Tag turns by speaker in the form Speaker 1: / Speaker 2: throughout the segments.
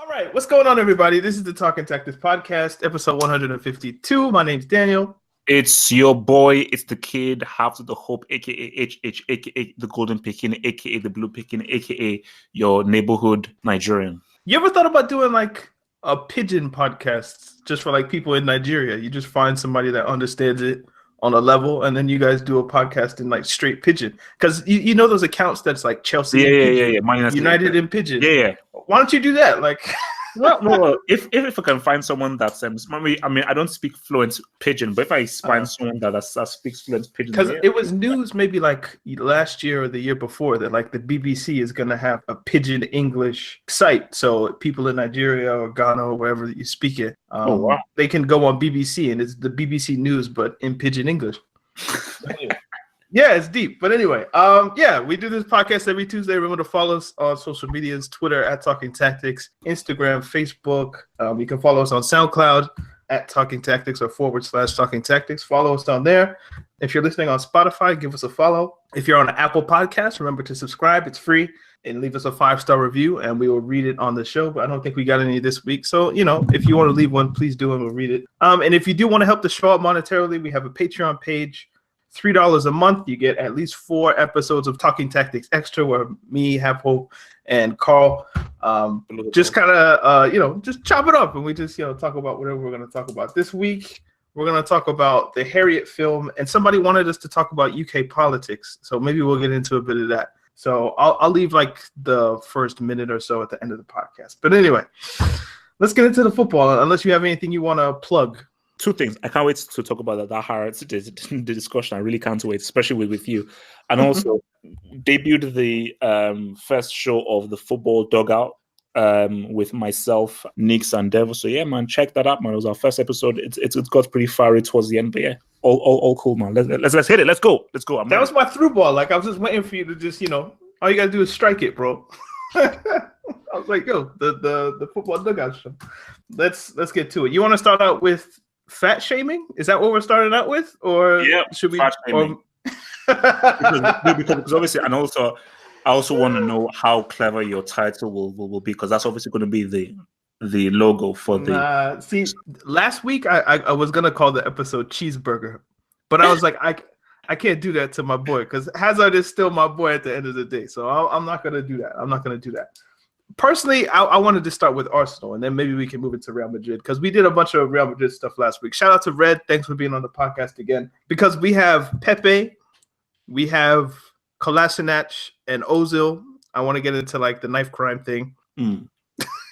Speaker 1: All right, what's going on, everybody? This is the Talking Tactics Podcast, episode 152. My name's Daniel.
Speaker 2: It's your boy, it's the kid, half of the hope, aka HH, aka the golden picking, aka the blue picking, aka your neighborhood Nigerian.
Speaker 1: You ever thought about doing like a pigeon podcast just for like people in Nigeria? You just find somebody that understands it on a level, and then you guys do a podcast in like straight pigeon. Because you know those accounts that's like Chelsea,
Speaker 2: yeah.
Speaker 1: United in pigeon.
Speaker 2: Yeah.
Speaker 1: Why don't you do that? Like,
Speaker 2: well, if I can find someone that's I don't speak fluent pidgin, but if I find someone that speaks fluent pidgin,
Speaker 1: because it was news maybe like last year or the year before that like the BBC is going to have a pidgin English site, so people in Nigeria or Ghana or wherever you speak it, they can go on BBC and it's the BBC News but in pidgin English. Yeah, it's deep. But anyway, we do this podcast every Tuesday. Remember to follow us on social medias, Twitter at Talking Tactics, Instagram, Facebook. You can follow us on SoundCloud at Talking Tactics or /Talking Tactics. Follow us down there. If you're listening on Spotify, give us a follow. If you're on an Apple Podcast, remember to subscribe. It's free. And leave us a 5-star review, and we will read it on the show. But I don't think we got any this week. So, if you want to leave one, please do, and we'll read it. And if you do want to help the show out monetarily, we have a Patreon page. $3 a month, you get at least 4 episodes of Talking Tactics Extra, where me, Hapo, and Carl just kind of, just chop it up, and we just, talk about whatever we're going to talk about. This week, we're going to talk about the Harriet film, and somebody wanted us to talk about UK politics, so maybe we'll get into a bit of that. So I'll leave like the first minute or so at the end of the podcast. But anyway, let's get into the football, unless you have anything you want to plug.
Speaker 2: 2 things. I can't wait to talk about that Harriet, the discussion. I really can't wait, especially with you. And also debuted the first show of the Football Dugout with myself, Nix, and Devil. So yeah, man, check that out, man. It was our first episode. It's got pretty far towards the end, but yeah, all cool, man. Let's hit it. Let's go.
Speaker 1: That was my through ball. Like I was just waiting for you to just, all you gotta do is strike it, bro. I was like, yo, the Football Dugout show. Let's get to it. You want to start out with fat shaming? Is that what we're starting out with, or should we?
Speaker 2: Fat shaming. because obviously, and also, I also want to know how clever your title will be, because that's obviously going to be the logo for the.
Speaker 1: See, last week I was gonna call the episode Cheeseburger, but I was like, I can't do that to my boy, because Hazard is still my boy at the end of the day. So I'm not gonna do that. Personally, I wanted to start with Arsenal, and then maybe we can move into Real Madrid, because we did a bunch of Real Madrid stuff last week. Shout out to Red. Thanks for being on the podcast again, because we have Pepe, we have Kolasinac, and Ozil. I want to get into like the knife crime thing.
Speaker 2: Knife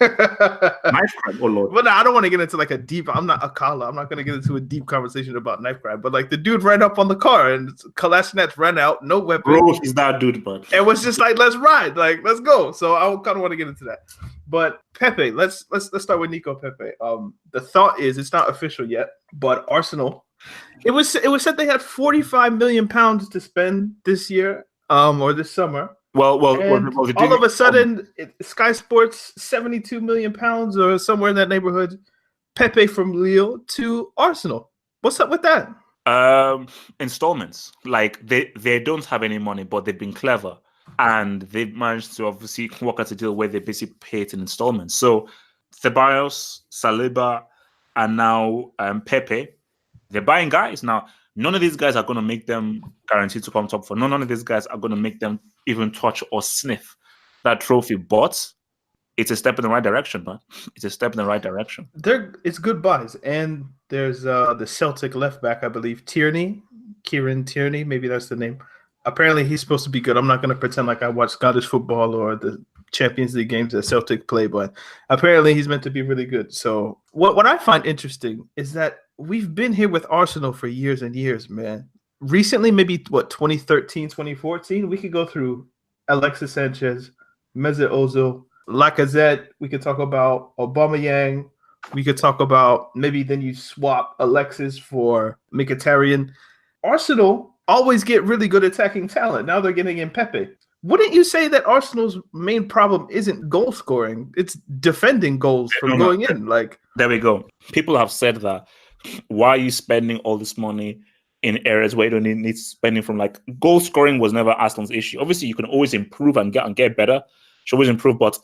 Speaker 2: crime? Oh, Lord.
Speaker 1: But no, I don't want to get into like a deep, I'm not Akala. I'm not going to get into a deep conversation about knife crime. But like the dude ran up on the car and Kolasinac ran out, no weapon.
Speaker 2: Bro, he's that dude, but.
Speaker 1: And was just like, let's ride, like, let's go. So I kind of want to get into that. But Pepe, let's start with Nico Pepe. The thought is, it's not official yet, but Arsenal, it was said they had 45 million pounds to spend this year, or this summer.
Speaker 2: Well,
Speaker 1: all of a sudden, Sky Sports, 72 million pounds or somewhere in that neighborhood, Pepe from Lille to Arsenal. What's up with that?
Speaker 2: Installments. Like they don't have any money, but they've been clever, and they've managed to obviously work out a deal where they basically pay it in installments. So Ceballos, Saliba, and now Pepe, they're buying guys now. None of these guys are going to make them guaranteed to come top 4. None of these guys are going to make them even touch or sniff that trophy. But it's a step in the right direction, man. It's a step in the right direction.
Speaker 1: It's good buys. And there's the Celtic left back, I believe, Kieran Tierney. Maybe that's the name. Apparently, he's supposed to be good. I'm not going to pretend like I watch Scottish football or the Champions League games that Celtic play, but apparently he's meant to be really good. So what I find interesting is that we've been here with Arsenal for years and years, man. Recently, maybe 2013, 2014, we could go through Alexis Sanchez, Mesut Ozil, Lacazette. We could talk about Aubameyang. We could talk about maybe then you swap Alexis for Mkhitaryan. Arsenal always get really good attacking talent. Now they're getting in Pepe. Wouldn't you say that Arsenal's main problem isn't goal scoring? It's defending goals from going in. Like,
Speaker 2: there we go. People have said that. Why are you spending all this money in areas where you don't need spending from? Like, goal scoring was never Arsenal's issue. Obviously, you can always improve and get better. Should always improve, but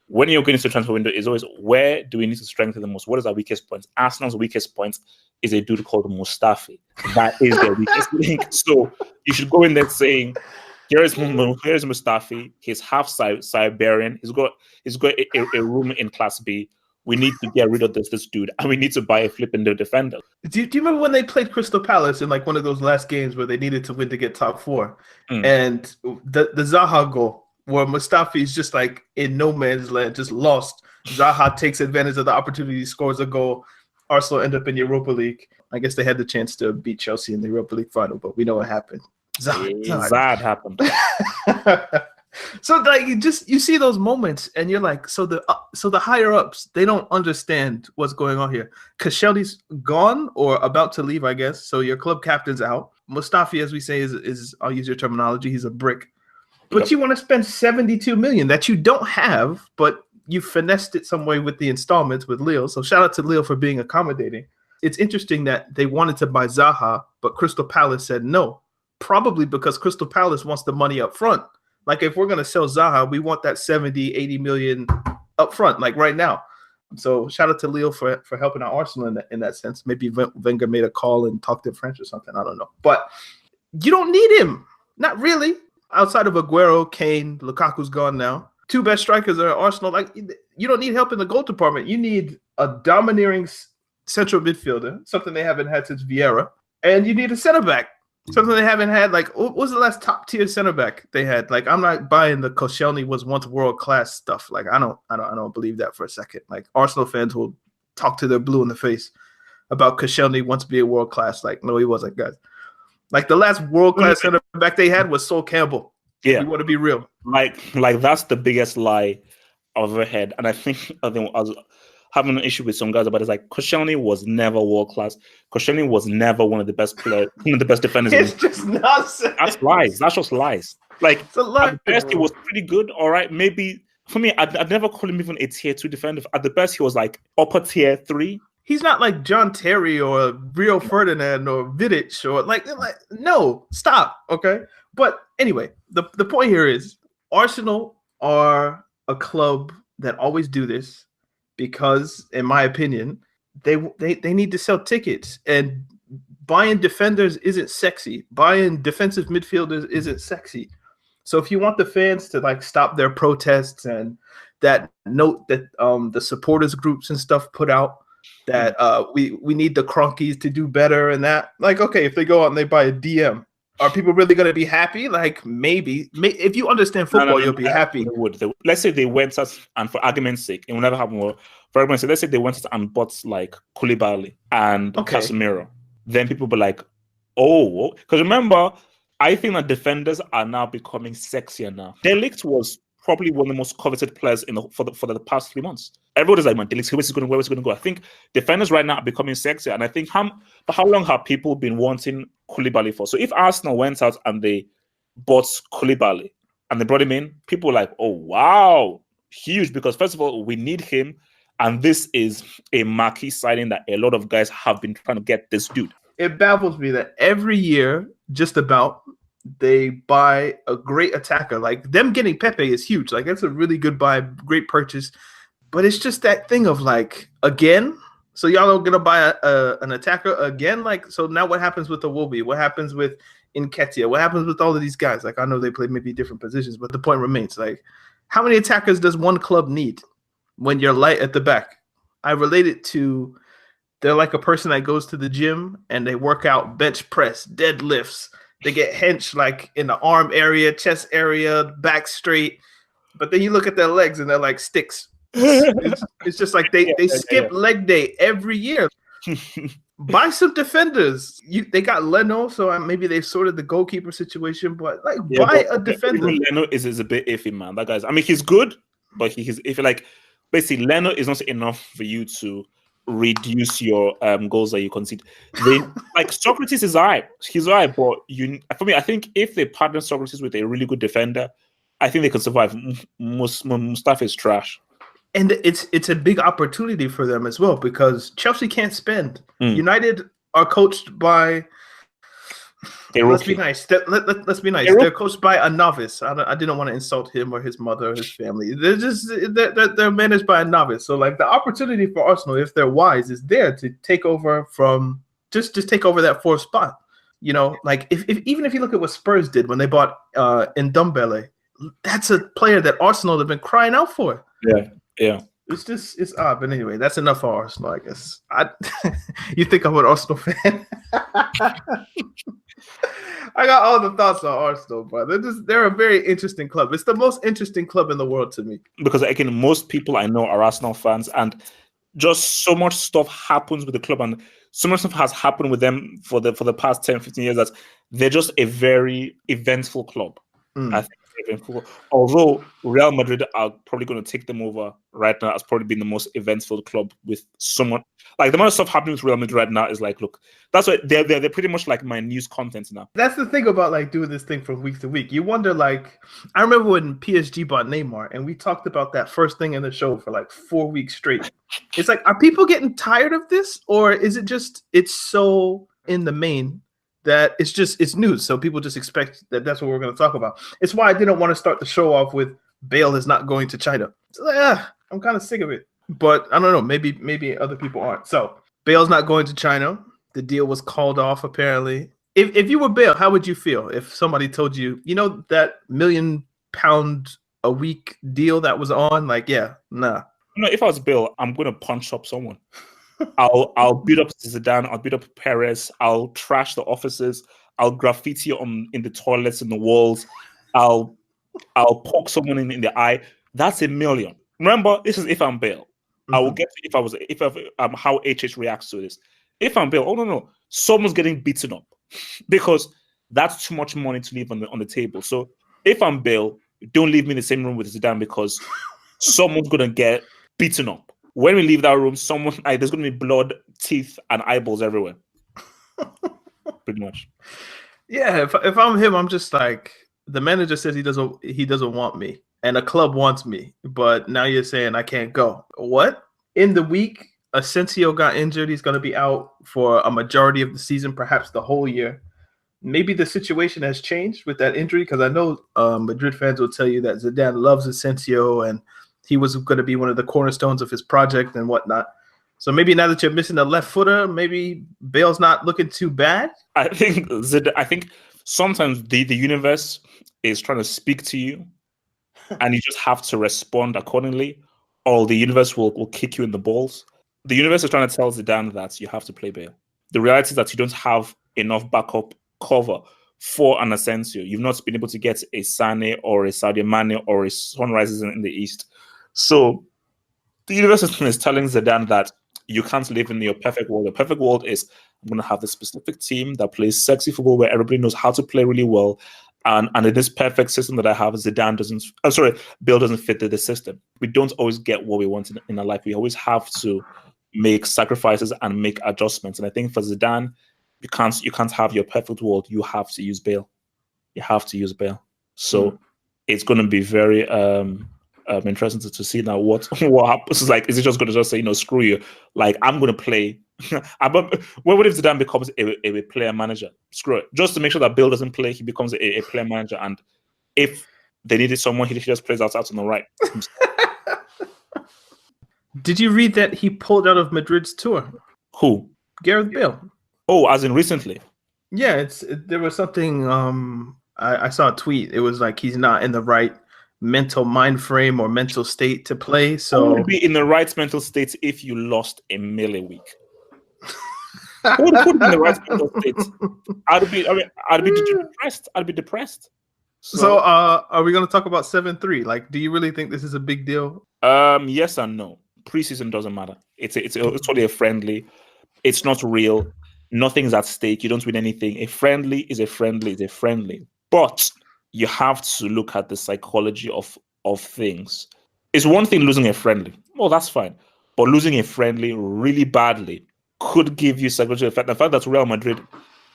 Speaker 2: when you're going into the transfer window, is always where do we need to strengthen the most? What is our weakest points? Arsenal's weakest point is a dude called Mustafi. That is their weakest link. So you should go in there saying, here's Mustafi. He's half Siberian. He's got a room in Class B. We need to get rid of this dude, and we need to buy a flipping defender.
Speaker 1: Do you remember when they played Crystal Palace in like one of those last games where they needed to win to get top 4, and the Zaha goal, where Mustafi is just like in no man's land, just lost. Zaha takes advantage of the opportunity, scores a goal. Arsenal end up in Europa League. I guess they had the chance to beat Chelsea in the Europa League final, but we know what happened.
Speaker 2: Zard happened.
Speaker 1: So like you see those moments and you're like, so the higher ups, they don't understand what's going on here. Koscielny's gone or about to leave, I guess. So your club captain's out. Mustafi, as we say, is I'll use your terminology, he's a brick. But you want to spend 72 million that you don't have, but you finessed it some way with the installments with Lille. So shout out to Lille for being accommodating. It's interesting that they wanted to buy Zaha, but Crystal Palace said no, probably because Crystal Palace wants the money up front. Like if we're going to sell Zaha, we want that 70, 80 million up front, like right now. So shout out to Lille for helping out Arsenal in that sense. Maybe Wenger made a call and talked to French or something. I don't know. But you don't need him. Not really. Outside of Aguero, Kane, Lukaku's gone now. 2 best strikers are at Arsenal. Like you don't need help in the goal department. You need a domineering central midfielder, something they haven't had since Vieira, and you need a center back, something they haven't had. Like what was the last top tier center back they had? Like I'm not buying the Koscielny was once world class stuff. Like I don't believe that for a second. Like Arsenal fans will talk to their blue in the face about Koscielny once being world class. Like no, he wasn't, guys. Like the last world-class center back they had was Sol Campbell. Yeah. We want to be real.
Speaker 2: Like that's the biggest lie I've ever had. And I think I was having an issue with some guys about it. It's like Koscielny was never world-class. Koscielny was never one of the best players, one of the best defenders.
Speaker 1: It's just nonsense.
Speaker 2: That's lies. That's just lies. Like at best he was pretty good. All right. Maybe for me, I'd never call him even a tier 2 defender. At the best, he was like upper tier 3.
Speaker 1: He's not like John Terry or Rio Ferdinand or Vidic or like no, stop, okay? But anyway, the point here is Arsenal are a club that always do this because, in my opinion, they need to sell tickets, and buying defenders isn't sexy. Buying defensive midfielders isn't sexy. So if you want the fans to like stop their protests and that note that the supporters groups and stuff put out, that we need the Cronkies to do better and that. Like, okay, if they go out and they buy a DM, are people really going to be happy? Like, maybe. If you understand football, you'll be happy.
Speaker 2: Let's say they went out and, for argument's sake, it will never happen more. For argument's sake, let's say they went out and bought like Koulibaly and Casemiro. Then people will be like, oh, because remember, I think that defenders are now becoming sexier now. De Ligt was probably one of the most coveted players for the past 3 months. Everybody's like, man, De Ligt, where is he going to go? I think defenders right now are becoming sexier. And I think, how long have people been wanting Koulibaly for? So if Arsenal went out and they bought Koulibaly and they brought him in, people were like, oh, wow, huge. Because first of all, we need him. And this is a marquee signing that a lot of guys have been trying to get this dude.
Speaker 1: It baffles me that every year, just about, they buy a great attacker. Like them getting Pepe is huge. Like that's a really good buy, great purchase. But it's just that thing of like, again, so y'all are gonna buy an attacker again. Like, so now what happens with the Iwobi? What happens with Nketiah? What happens with all of these guys? Like I know they play maybe different positions, but the point remains, like, how many attackers does one club need when you're light at the back? I relate it to, they're like a person that goes to the gym and they work out bench press, deadlifts. They get hench like in the arm area, chest area, back straight. But then you look at their legs and they're like sticks. It's just like they skip leg day every year. Buy some defenders. They got Leno, so maybe they've sorted the goalkeeper situation, but like buy a defender.
Speaker 2: Leno is a bit iffy, man. That guy's, I mean, he's good, but he's iffy. Like basically, Leno is not enough for you to reduce your goals that you concede. Like Socrates is alright. He's alright, but for me, I think if they partner Socrates with a really good defender, I think they can survive. Mustafa is trash.
Speaker 1: And it's a big opportunity for them as well because Chelsea can't spend. United are coached by Let's be nice. Let's be nice. They're coached by a novice. I didn't want to insult him or his mother or his family. They're managed by a novice. So like the opportunity for Arsenal, if they're wise, is there to take over from just take over that fourth spot. You know, like even if you look at what Spurs did when they bought Ndombele, that's a player that Arsenal have been crying out for.
Speaker 2: Yeah.
Speaker 1: It's odd, but anyway, that's enough for Arsenal, I guess. You think I'm an Arsenal fan? I got all the thoughts on Arsenal, but they're a very interesting club. It's the most interesting club in the world to me.
Speaker 2: Because again, most people I know are Arsenal fans, and just so much stuff happens with the club, and so much stuff has happened with them for the past 10, 15 years that they're just a very eventful club. I think. Although Real Madrid are probably going to take them over right now, has probably been the most eventful club with someone like the amount of stuff happening with Real Madrid right now is like, look, that's why they're pretty much like my news content now.
Speaker 1: That's the thing about like doing this thing from week to week. You wonder, like, I remember when PSG bought Neymar, and we talked about that first thing in the show for like 4 weeks straight. It's like, are people getting tired of this, or is it just it's so in the main that it's news, so people just expect that that's what we're going to talk about. It's why I didn't want to start the show off with Bale is not going to China. So, I'm kind of sick of it, but I don't know. Maybe other people aren't. So Bale's not going to China. The deal was called off apparently. If you were Bale, how would you feel if somebody told you, that £1 million a week deal that was on? Like, nah.
Speaker 2: No, if I was Bale, I'm going to punch up someone. I'll beat up Zidane. I'll beat up Perez. I'll trash the offices. I'll graffiti in the toilets and the walls. I'll poke someone in the eye. That's $1 million. Remember, this is if I'm Bale. I will get to if how HH reacts to this. If I'm Bale, oh no, someone's getting beaten up because that's too much money to leave on the table. So if I'm Bale, don't leave me in the same room with Zidane because someone's gonna get beaten up. When we leave that room, there's going to be blood, teeth, and eyeballs everywhere. Pretty much.
Speaker 1: Yeah, if I'm him, I'm just like, the manager says he doesn't want me, and a club wants me, but now you're saying I can't go. What? In the week, Asensio got injured. He's going to be out for a majority of the season, perhaps the whole year. Maybe the situation has changed with that injury, because I know Madrid fans will tell you that Zidane loves Asensio, and he was going to be one of the cornerstones of his project and whatnot. So maybe now that you're missing a left footer, maybe Bale's not looking too bad.
Speaker 2: I think sometimes the universe is trying to speak to you, and you just have to respond accordingly, or the universe will kick you in the balls. The universe is trying to tell Zidane that you have to play Bale. The reality is that you don't have enough backup cover for an Asensio. You've not been able to get a Sane or a Sadio Mane or a Sunrisers in the East. So the universe is telling Zidane that you can't live in your perfect world. The perfect world is, I'm going to have this specific team that plays sexy football where everybody knows how to play really well. And in this perfect system that I have, Bale doesn't fit the system. We don't always get what we want in our life. We always have to make sacrifices and make adjustments. And I think for Zidane, you can't have your perfect world. You have to use Bale. So it's going to be very interesting to see now what happens. Is like, is it just going to just say, screw you? Like, I'm going to play. What if Zidane becomes a player manager? Screw it. Just to make sure that Bale doesn't play, he becomes a player manager. And if they needed someone, he just plays out on the right.
Speaker 1: Did you read that he pulled out of Madrid's tour?
Speaker 2: Who?
Speaker 1: Gareth Bale.
Speaker 2: Oh, as in recently?
Speaker 1: Yeah, there was something. I saw a tweet. It was like he's not in the right mental mind frame or mental state to play. So
Speaker 2: who would be in the right mental state if you lost $1 million a week? Who would put in the right mental state? I'd be depressed. I'd be depressed.
Speaker 1: So are we going to talk about 7-3? Like, do you really think this is a big deal?
Speaker 2: Yes and no. Preseason doesn't matter. It's totally a friendly. It's not real. Nothing's at stake. You don't win anything. A friendly is a friendly is a friendly. But you have to look at the psychology of things. It's one thing losing a friendly. Oh, that's fine. But losing a friendly really badly could give you psychological effect. The fact that Real Madrid,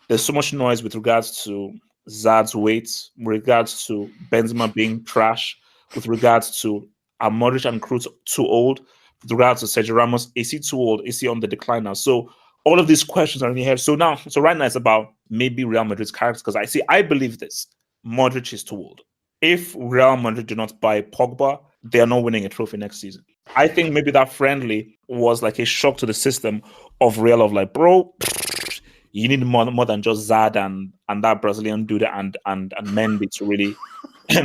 Speaker 2: there's so much noise with regards to Zard's weight, with regards to Benzema being trash, with regards to Modric and Kroos too old, with regards to Sergio Ramos, is he too old? Is he on the decline now? So all of these questions are in your head. So right now it's about maybe Real Madrid's character, because I believe this. Modric is too old. If Real Madrid do not buy Pogba, they are not winning a trophy next season. I think maybe that friendly was like a shock to the system of Real, of like, bro, you need more than just Zard and that Brazilian dude and Mendy to really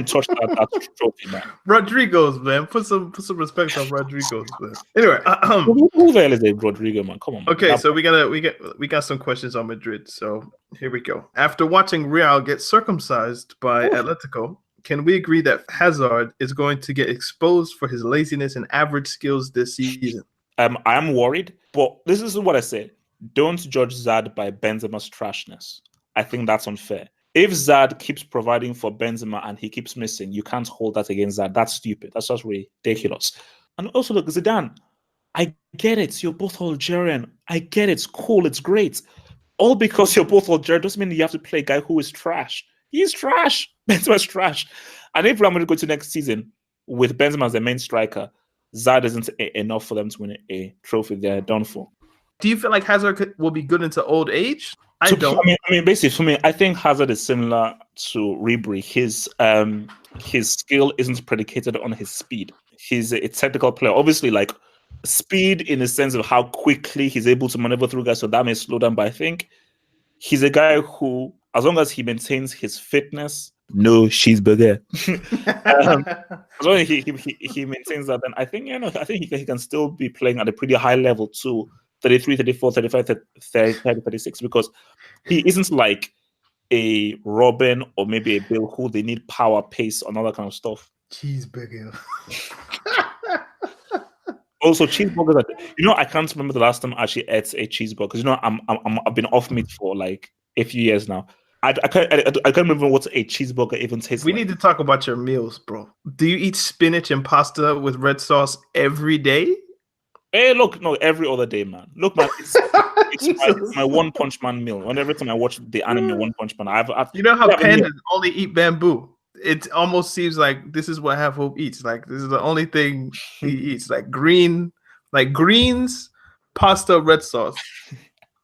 Speaker 2: touch that trophy, man.
Speaker 1: Rodrigo's, man. Put some respect on Rodrigo's, man. Anyway,
Speaker 2: who the hell is a Rodrigo, man? Come on, man.
Speaker 1: Okay, so we got some questions on Madrid. So here we go. After watching Real get circumcised by Atletico, can we agree that Hazard is going to get exposed for his laziness and average skills this season?
Speaker 2: I'm worried, but this is what I said. Don't judge Zard by Benzema's trashness. I think that's unfair. If Zard keeps providing for Benzema and he keeps missing, you can't hold that against Zard. That's stupid. That's just ridiculous. And also, look, Zidane, I get it. You're both Algerian. I get it. It's cool. It's great. All because you're both Algerian doesn't mean you have to play a guy who is trash. He's trash. Benzema's trash. And if Real Madrid go to next season with Benzema as the main striker, Zard isn't enough for them to win a trophy. They're done for.
Speaker 1: Do you feel like Hazard will be good into old age? I don't.
Speaker 2: I mean, basically, for me, I think Hazard is similar to Ribery. His skill isn't predicated on his speed. He's a technical player. Obviously, like speed in the sense of how quickly he's able to maneuver through guys, so that may slow down. But I think he's a guy who, as long as he maintains his fitness, no cheeseburger. As long as he maintains that, then I think he can still be playing at a pretty high level too. 33, 34, 35, 30, 36, because he isn't like a Robin or maybe a Bale who they need power, pace, and all that kind of stuff.
Speaker 1: Cheeseburger.
Speaker 2: Also, cheeseburgers. I can't remember the last time I actually ate a cheeseburger, because I've been off meat for like a few years now. I can't remember what a cheeseburger even tastes like.
Speaker 1: We need to talk about your meals, bro. Do you eat spinach and pasta with red sauce every day?
Speaker 2: Hey, look, no, every other day, man. Look, man, it's my One Punch Man meal. Every time I watch the anime One Punch Man, I've
Speaker 1: you know how pandas only eat bamboo? It almost seems like this is what Half Hope eats. Like this is the only thing he eats. Like greens, pasta, red sauce.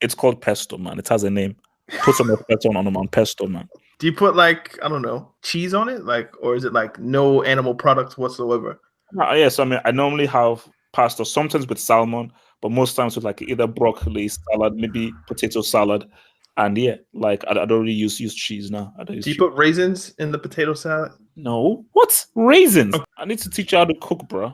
Speaker 2: It's called pesto, man. It has a name. Put some pesto on them, pesto, man.
Speaker 1: Do you put cheese on it, or is it like no animal products whatsoever?
Speaker 2: Yes, I normally have pasta, sometimes with salmon, but most times with like either broccoli salad, maybe potato salad, and I don't really use cheese now.
Speaker 1: Do you put raisins in the potato salad?
Speaker 2: No, what raisins? I need to teach you how to cook, bro.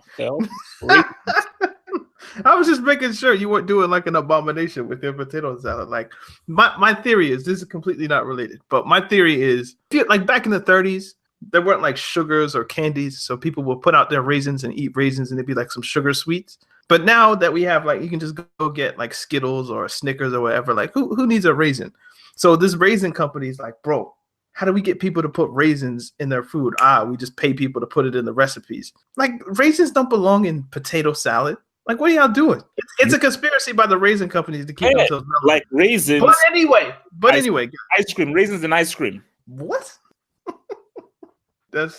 Speaker 1: I was just making sure you weren't doing like an abomination with your potato salad. Like my theory is, this is completely not related, but my theory is, like back in the 30s. There weren't like sugars or candies, so people will put out their raisins and eat raisins, and it'd be like some sugar sweets. But now that we have you can just go get like Skittles or Snickers or whatever. Like who needs a raisin? So this raisin company is like, bro, how do we get people to put raisins in their food? We just pay people to put it in the recipes. Like raisins don't belong in potato salad. Like what are y'all doing? It's a conspiracy by the raisin companies to keep themselves relevant.
Speaker 2: Like raisins.
Speaker 1: But anyway,
Speaker 2: ice cream, raisins and ice cream.
Speaker 1: What? That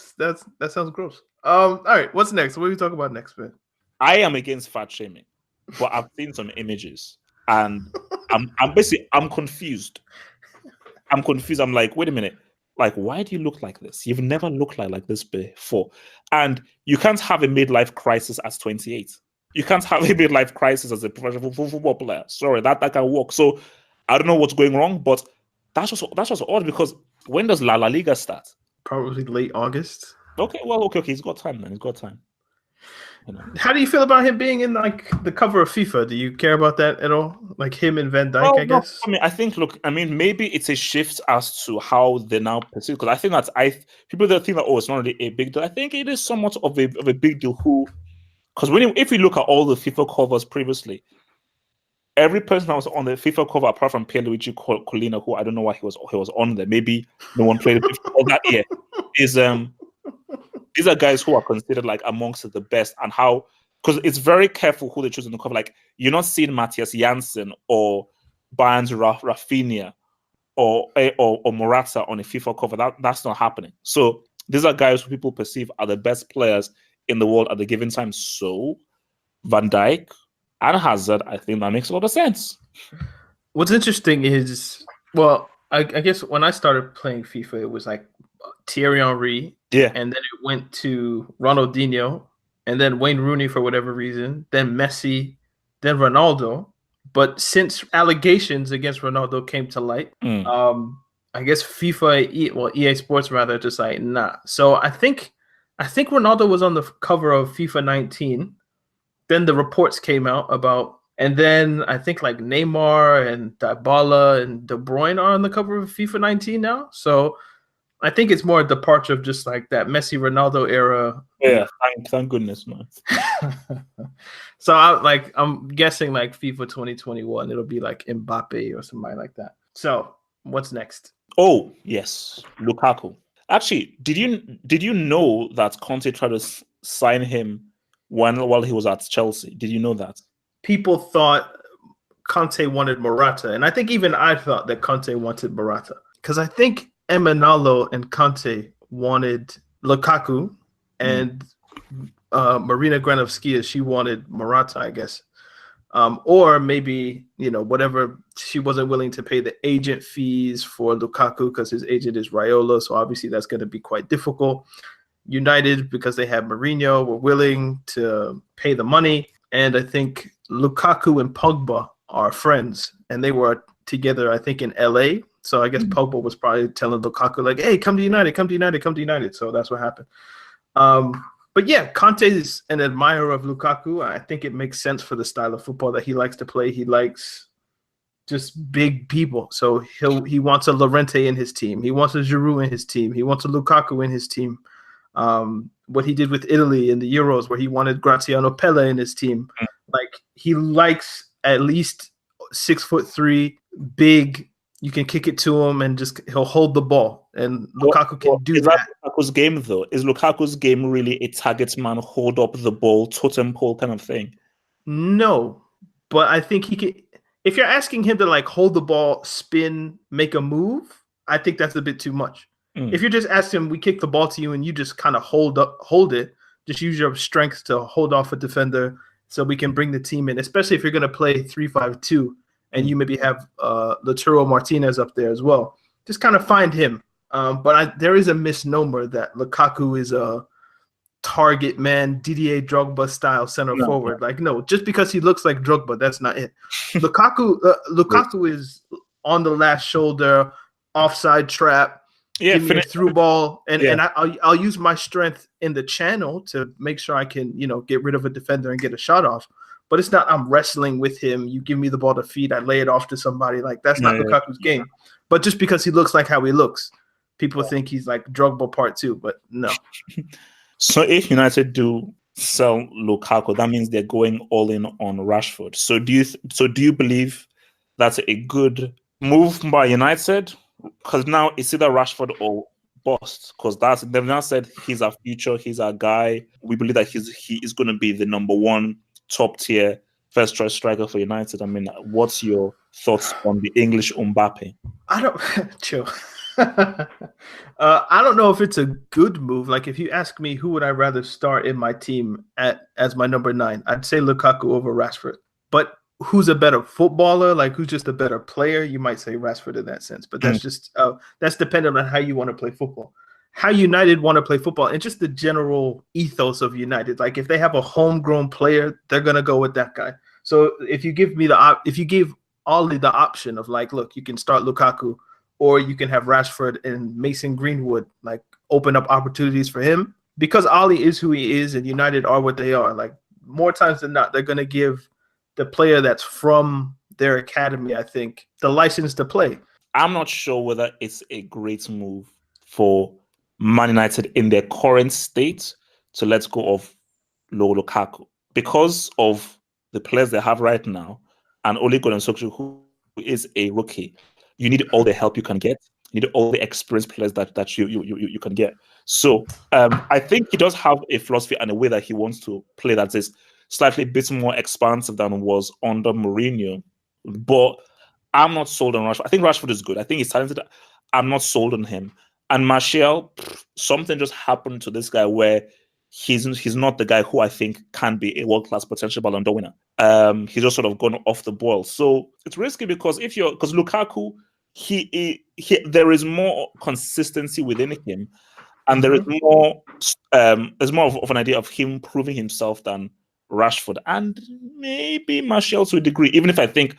Speaker 1: sounds gross. All right, what's next? What are we talking about next, man?
Speaker 2: I am against fat shaming, but I've seen some images and I'm confused. I'm confused. I'm like, wait a minute. Like, why do you look like this? You've never looked like this before. And you can't have a midlife crisis at 28. You can't have a midlife crisis as a professional football player. Sorry, that can work. So I don't know what's going wrong, but that's just odd, because when does La Liga start?
Speaker 1: Probably late August.
Speaker 2: Okay. He's got time, man. He's got time.
Speaker 1: How do you feel about him being in like the cover of FIFA? Do you care about that at all? Like him and Van Dijk, I guess.
Speaker 2: I think. Look, maybe it's a shift as to how they now perceive. Because I think people that think that it's not really a big deal. I think it is somewhat of a big deal. Because if you look at all the FIFA covers previously, every person that was on the FIFA cover, apart from Pierluigi Collina, who I don't know why he was on there. Maybe no one played all that year. These are guys who are considered like amongst the best, and because it's very careful who they choose on the cover. Like you're not seeing Matthias Janssen or Bayern's Rafinha or Morata on a FIFA cover. That's not happening. So these are guys who people perceive are the best players in the world at the given time. So Van Dijk, and Hazard, I think that makes a lot of sense.
Speaker 1: What's interesting is, well, I guess when I started playing FIFA, it was like Thierry Henry,
Speaker 2: Yeah,
Speaker 1: and then it went to Ronaldinho, and then Wayne Rooney for whatever reason, then Messi, then Ronaldo. But since allegations against Ronaldo came to light, I guess FIFA, EA Sports rather, just like nah. So I think Ronaldo was on the cover of FIFA 19. Then the reports came out about, and then I think like Neymar and Dybala and De Bruyne are on the cover of FIFA 19 now. So I think it's more a departure of just like that Messi Ronaldo era.
Speaker 2: Yeah, thank goodness, man.
Speaker 1: So I'm guessing like FIFA 2021, it'll be like Mbappe or somebody like that. So what's next?
Speaker 2: Oh yes, Lukaku. Actually, did you know that Conte tried to sign him while he was at Chelsea? Did you know that?
Speaker 1: People thought Conte wanted Morata, and I think even I thought that Conte wanted Morata, because I think Emanalo and Conte wanted Lukaku, and Marina Granovskia, she wanted Morata, I guess. Or maybe, whatever, she wasn't willing to pay the agent fees for Lukaku because his agent is Raiola, so obviously that's going to be quite difficult. United, because they have Mourinho, were willing to pay the money, and I think Lukaku and Pogba are friends, and they were together, I think, in LA. So I guess Pogba was probably telling Lukaku, like, hey, come to United, come to United, come to United. So that's what happened. But yeah, Conte is an admirer of Lukaku. I think it makes sense for the style of football that he likes to play. He likes just big people. So he wants a Llorente in his team. He wants a Giroud in his team. He wants a Lukaku in his team. What he did with Italy in the Euros, where he wanted Graziano Pelé in his team. Like, he likes at least 6'3", big. You can kick it to him and he'll hold the ball. And Lukaku can do that.
Speaker 2: Lukaku's game, though? Is Lukaku's game really a target man, hold up the ball, totem pole kind of thing?
Speaker 1: No, but I think he can. If you're asking him to like hold the ball, spin, make a move, I think that's a bit too much. If you're just asking him, we kick the ball to you and you just kind of hold it, just use your strength to hold off a defender so we can bring the team in, especially if you're going to play 3-5-2 and you maybe have Lautaro Martinez up there as well. Just kind of find him. But there is a misnomer that Lukaku is a target man, Didier Drogba style center forward. Like, no, just because he looks like Drogba, that's not it. Lukaku is on the last shoulder, offside trap.
Speaker 2: Yeah,
Speaker 1: give me a through ball, and I'll use my strength in the channel to make sure I can, get rid of a defender and get a shot off. But it's not I'm wrestling with him. You give me the ball to feed, I lay it off to somebody. Like, that's not Lukaku's game. But just because he looks like how he looks, people think he's like Drogba part 2, but no.
Speaker 2: So if United do sell Lukaku, that means they're going all in on Rashford. So do you believe that's a good move by United? Because now it's either Rashford or bust. Because they've now said he's our future, he's our guy. We believe that he is going to be the number one top tier first choice striker for United. I mean, what's your thoughts on the English Mbappe?
Speaker 1: I don't chill. I don't know if it's a good move. Like, if you ask me who would I rather start in my team as my number 9, I'd say Lukaku over Rashford. But who's a better footballer, like who's just a better player, you might say Rashford in that sense. But that's just that's dependent on how you want to play football, how United want to play football, and just the general ethos of United. Like, if they have a homegrown player, they're gonna go with that guy. So if you give Ollie the option of like, look, you can start Lukaku, or you can have Rashford and Mason Greenwood, like open up opportunities for him, because Ollie is who he is and United are what they are. Like, more times than not, they're gonna give the player that's from their academy, I think, the license to play.
Speaker 2: I'm not sure whether it's a great move for Man United in their current state to let go of Lukaku because of the players they have right now, and Ole Gunnar Solskjaer, who is a rookie. You need all the help you can get. You need all the experienced players that you can get. So I think he does have a philosophy and a way that he wants to play that is slightly a bit more expansive than was under Mourinho. But I'm not sold on Rashford. I think Rashford is good. I think he's talented. I'm not sold on him. And Martial, something just happened to this guy where he's not the guy who I think can be a world-class potential Ballon d'Or winner. He's just sort of gone off the boil. So it's risky because Lukaku, there is more consistency within him, and there is more of an idea of him proving himself than Rashford and maybe Martial to a degree, even if I think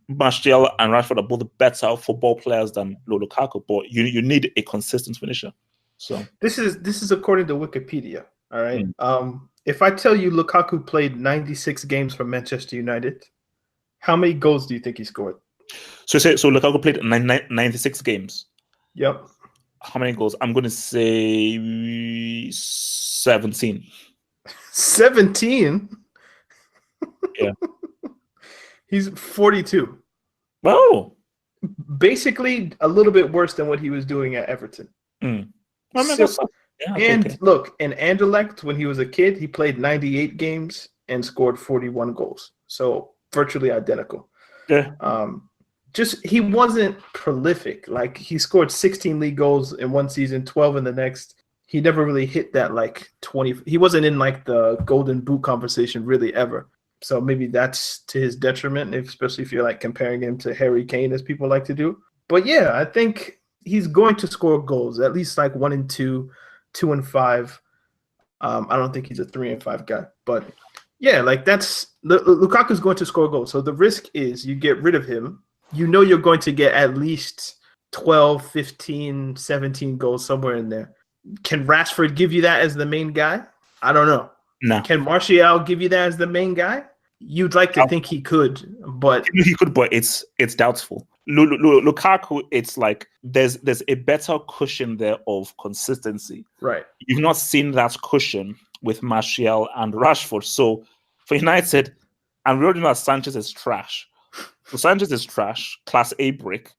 Speaker 2: Martial and Rashford are both better football players than Lukaku, but you need a consistent finisher. So
Speaker 1: this is according to Wikipedia. All right. If I tell you Lukaku played 96 games for Manchester United, how many goals do you think he scored?
Speaker 2: So Lukaku played 96 games.
Speaker 1: Yep.
Speaker 2: How many goals? I'm going to say 17.
Speaker 1: 17?
Speaker 2: Yeah.
Speaker 1: He's 42.
Speaker 2: Oh.
Speaker 1: Basically a little bit worse than what he was doing at Everton. Look, in Anderlecht, when he was a kid, he played 98 games and scored 41 goals. So virtually identical.
Speaker 2: Yeah.
Speaker 1: He wasn't prolific. Like, he scored 16 league goals in one season, 12 in the next. He never really hit that 20. He wasn't in the golden boot conversation really ever. So maybe that's to his detriment, especially if you're comparing him to Harry Kane, as people like to do. But yeah, I think he's going to score goals, at least 1 and 2, 2 and 5. I don't think he's a 3 and 5 guy, but yeah, Lukaku's going to score goals. So the risk is you get rid of him. You're going to get at least 12, 15, 17 goals somewhere in there. Can Rashford give you that as the main guy? I don't know.
Speaker 2: No.
Speaker 1: Can Martial give you that as the main guy? You'd like to think he could, but
Speaker 2: it's doubtful. Lukaku, it's there's a better cushion there of consistency.
Speaker 1: Right.
Speaker 2: You've not seen that cushion with Martial and Rashford. So for United, and we already know that Sanchez is trash. So Sanchez is trash, class A brick,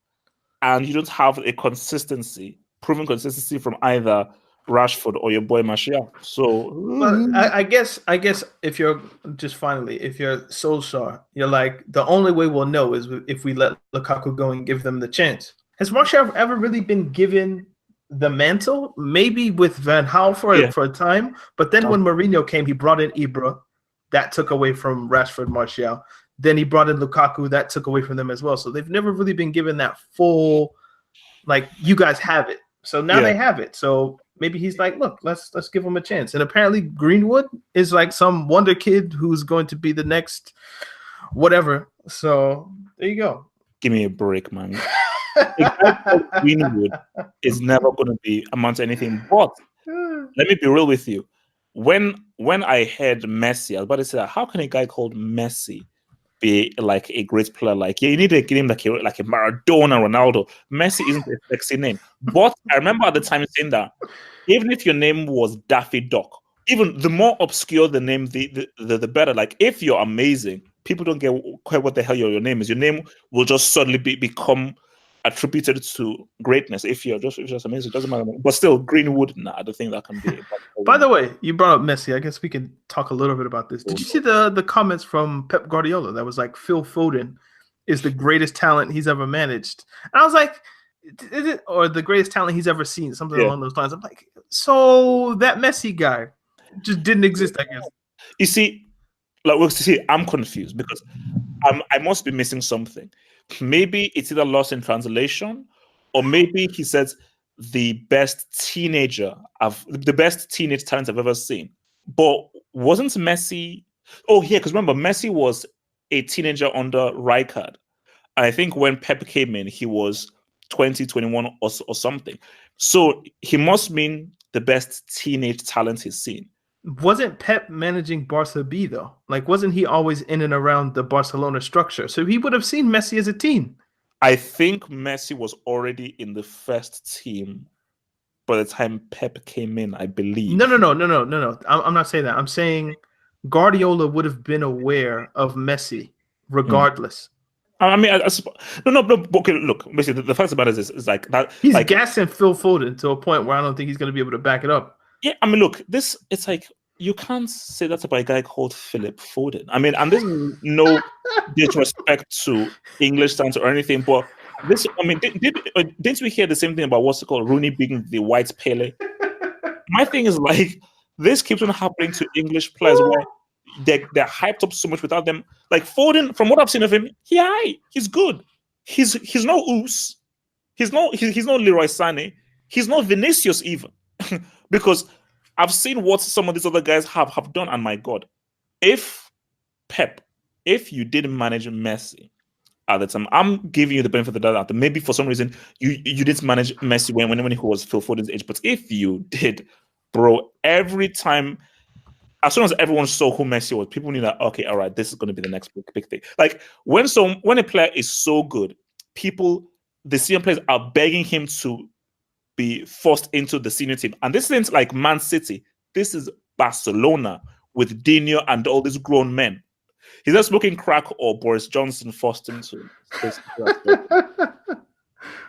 Speaker 2: and you don't have a proven consistency from either Rashford or your boy Martial. So
Speaker 1: I guess if you're Solskjaer, you're the only way we'll know is if we let Lukaku go and give them the chance. Has Martial ever really been given the mantle? Maybe with Van Gaal for a time, but then when Mourinho came, he brought in Ibra, that took away from Rashford, Martial. Then he brought in Lukaku, that took away from them as well. So they've never really been given that full, you guys have it. So now they have it. So maybe he's look, let's give him a chance. And apparently Greenwood is some wonder kid who's going to be the next whatever. So there you go.
Speaker 2: Give me a break, man. Greenwood is never going to amount to anything. But let me be real with you. When I heard Messi, I was about to say, how can a guy called Messi be a great player? You need to give him like a Maradona, Ronaldo. Messi isn't a sexy name. But I remember at the time saying that even if your name was Daffy Duck, even the more obscure the name, the better. If you're amazing, people don't get quite what the hell your name is. Your name will just suddenly become attributed to greatness. If you're just amazing, it doesn't matter. But still, Greenwood, I don't think that can be.
Speaker 1: By the way, you brought up Messi. I guess we can talk a little bit about this. Did you see the comments from Pep Guardiola that was Phil Foden is the greatest talent he's ever managed? And I was like, is it, or the greatest talent he's ever seen? Something along those lines. I'm like, so that Messi guy just didn't exist, I guess.
Speaker 2: You see, I'm confused because I must be missing something. Maybe it's either lost in translation, or maybe he says the best teenage talent I've ever seen. But wasn't Messi? Oh yeah, because remember Messi was a teenager under Rijkaard. And I think when Pepe came in, he was 20, 21 or something. So he must mean the best teenage talent he's seen.
Speaker 1: Wasn't Pep managing Barca B though? Wasn't he always in and around the Barcelona structure? So he would have seen Messi as a teen.
Speaker 2: I think Messi was already in the first team by the time Pep came in, I believe.
Speaker 1: No. I'm not saying that. I'm saying Guardiola would have been aware of Messi regardless.
Speaker 2: I mean, no. Okay, look. Basically, the fact about it is that
Speaker 1: he's gassing Phil Foden to a point where I don't think he's going to be able to back it up.
Speaker 2: Yeah, I mean, look, it's you can't say that about a guy called Philip Foden. I mean, and this is no disrespect to English standards or anything, but this, I mean, didn't we hear the same thing about what's it called, Rooney being the white Pelé? My thing is This keeps on happening to English players where they're hyped up so much without them. Like Foden, from what I've seen of him, he's good. He's no Oos. He's no Leroy Sane. He's not Vinicius even. Because I've seen what some of these other guys have done, and my God, if you didn't manage Messi at the time, I'm giving you the benefit of the doubt that maybe for some reason you didn't manage Messi when he was Phil Foden's age. But if you did, bro, every time, as soon as everyone saw who Messi was, people knew that, okay, all right, this is going to be the next big thing. Like when a player is so good, the senior players are begging him to be forced into the senior team. And this isn't like Man City. This is Barcelona with Dino and all these grown men. He's not smoking crack or Boris Johnson forced him to.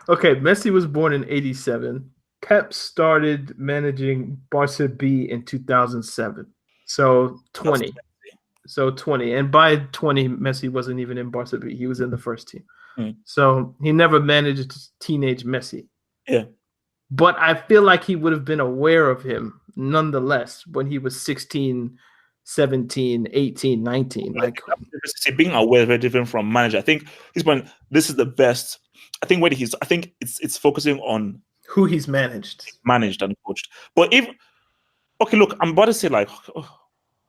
Speaker 1: Okay, Messi was born in 87. Pep started managing Barca B in 2007. So 20. And by 20, Messi wasn't even in Barca B. He was in the first team. So he never managed teenage Messi.
Speaker 2: Yeah.
Speaker 1: But I feel like he would have been aware of him nonetheless when he was 16, 17, 18, 19. Like
Speaker 2: being aware is very different from manager. I think this is the best. I think it's focusing on
Speaker 1: who he's managed
Speaker 2: and coached. But look, I'm about to say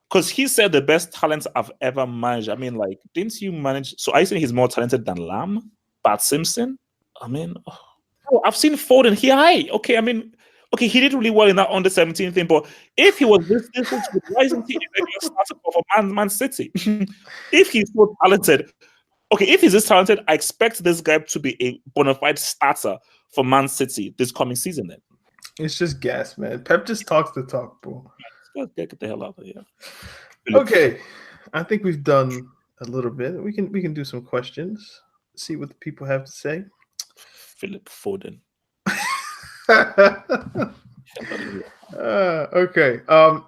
Speaker 2: because he said the best talents I've ever managed. I mean, like, didn't you manage? So I think he's more talented than Lam, Bart Simpson. I mean, I've seen Foden. He did really well in that under 17 thing. But if he was this why isn't he a regular starter for Man City? If he's so talented, if he's this talented, I expect this guy to be a bona fide starter for Man City this coming season. Then
Speaker 1: it's just gas, man. Pep just talks the talk, bro.
Speaker 2: Get the hell out of here.
Speaker 1: Okay, I think we've done a little bit. We can do some questions. See what the people have to say.
Speaker 2: Philip Foden.
Speaker 1: Okay.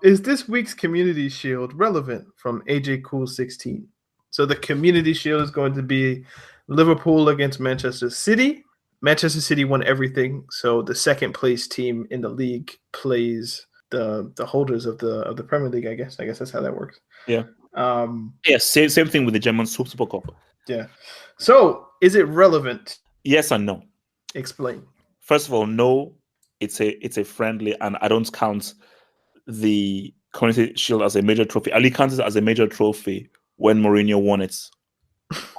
Speaker 1: Is this week's Community Shield relevant? From AJ Cool 16. So the Community Shield is going to be Liverpool against Manchester City. Manchester City won everything, so the second place team in the league plays the holders of the Premier League. I guess that's how that works.
Speaker 2: Yeah. Same thing with the German Super Cup.
Speaker 1: Yeah. So is it relevant?
Speaker 2: Yes and no.
Speaker 1: Explain.
Speaker 2: First of all, no, it's a friendly, and I don't count the Community Shield as a major trophy. I only count it as a major trophy when Mourinho won it,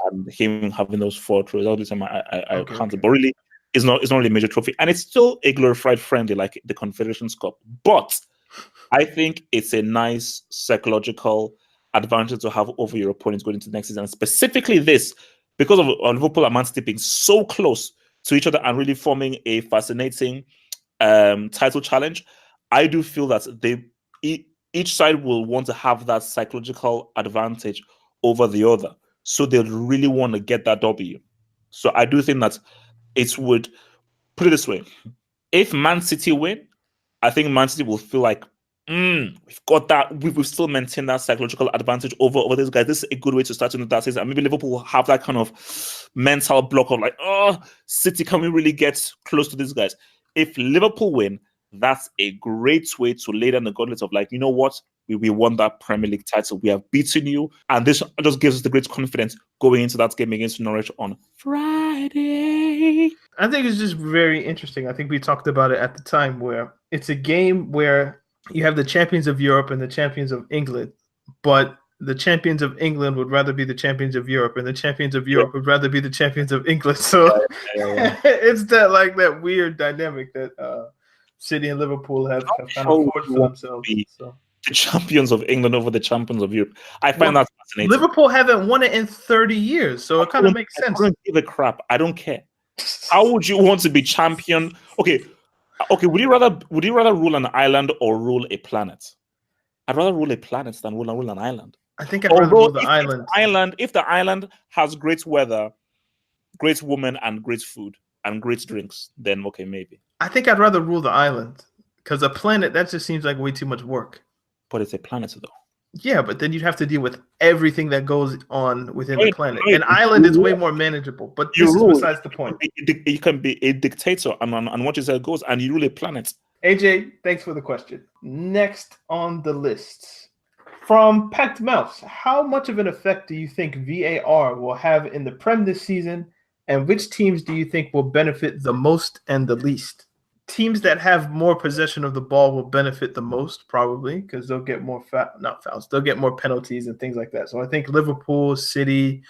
Speaker 2: and him having those 4 trophies. All the time I count it, but really, it's not really a major trophy, and it's still a glorified friendly like the Confederations Cup. But I think it's a nice psychological advantage to have over your opponents going into the next season, and specifically this because of Liverpool and Man City being so close to each other and really forming a fascinating title challenge. I do feel that each side will want to have that psychological advantage over the other, so they'll really want to get that W. So I do think that it would, put it this way, if Man City win, I think Man City will feel like we've got that, we've still maintained that psychological advantage over these guys. This is a good way to start into that season. And maybe Liverpool will have that kind of mental block of like, City, can we really get close to these guys? If Liverpool win, that's a great way to lay down the gauntlet of like, you know what? We won that Premier League title. We have beaten you. And this just gives us the great confidence going into that game against Norwich on Friday.
Speaker 1: I think it's just very interesting. I think we talked about it at the time where it's a game where you have the champions of Europe and the champions of England, but the champions of England would rather be the champions of Europe, and the champions of Europe would rather be the champions of England. So it's that weird dynamic that City and Liverpool have kind of forged for themselves. So.
Speaker 2: The champions of England over the champions of Europe. I find that fascinating.
Speaker 1: Liverpool haven't won it in 30 years, so it kind of makes sense.
Speaker 2: I don't give a crap. I don't care. How would you want to be champion? Okay. Would you rather rule an island or rule a planet? I'd rather rule a planet than rule an island.
Speaker 1: I think I'd rather rule the island.
Speaker 2: If the island has great weather, great women, and great food and great drinks, then okay, maybe.
Speaker 1: I think I'd rather rule the island because a planet, that just seems like way too much work.
Speaker 2: But it's a planet, though.
Speaker 1: Yeah, but then you'd have to deal with everything that goes on within the planet. An island is way more manageable, but this is besides the point.
Speaker 2: You can be a dictator and watch as it goes, and you rule a planet.
Speaker 1: AJ, thanks for the question. Next on the list, from Packed Mouse, how much of an effect do you think VAR will have in the Prem this season, and which teams do you think will benefit the most and the least? Teams that have more possession of the ball will benefit the most, probably, because they'll get more they'll get more penalties and things like that. So I think Liverpool, City,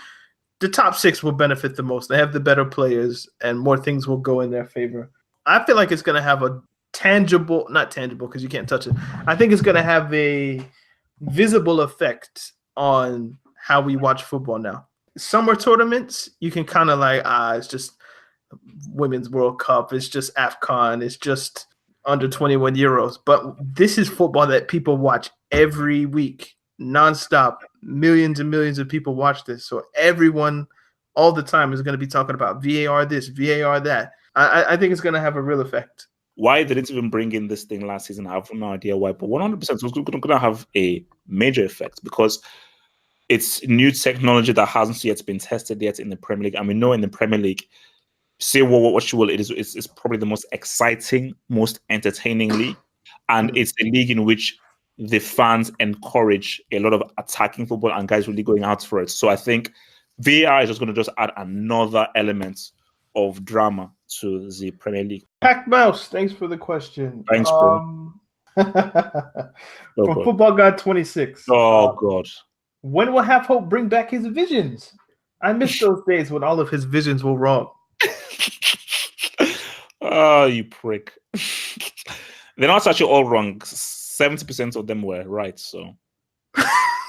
Speaker 1: the top six will benefit the most. They have the better players, and more things will go in their favor. I feel like it's going to have a not tangible because you can't touch it. I think it's going to have a visible effect on how we watch football now. Summer tournaments, you can kind of like, it's just Women's World Cup, it's just AFCON, it's just under 21 Euros. But this is football that people watch every week, nonstop. Millions and millions of people watch this. So everyone all the time is going to be talking about VAR this, VAR that. I think it's going to have a real effect.
Speaker 2: Why they didn't even bring in this thing last season, I have no idea why. But 100% it's going to have a major effect because it's new technology that hasn't yet been tested yet in the Premier League. And we know in the Premier League, say what you will, it's probably the most exciting, most entertaining league. And it's a league in which the fans encourage a lot of attacking football and guys really going out for it. So I think VAR is just going to add another element of drama to the Premier League.
Speaker 1: Packed Mouse, thanks for the question.
Speaker 2: Thanks, bro.
Speaker 1: From Football God 26.
Speaker 2: Oh, God.
Speaker 1: When will Have Hope bring back his visions? I miss those days when all of his visions were wrong.
Speaker 2: Oh, you prick. They're not actually all wrong. 70% of them were right, so.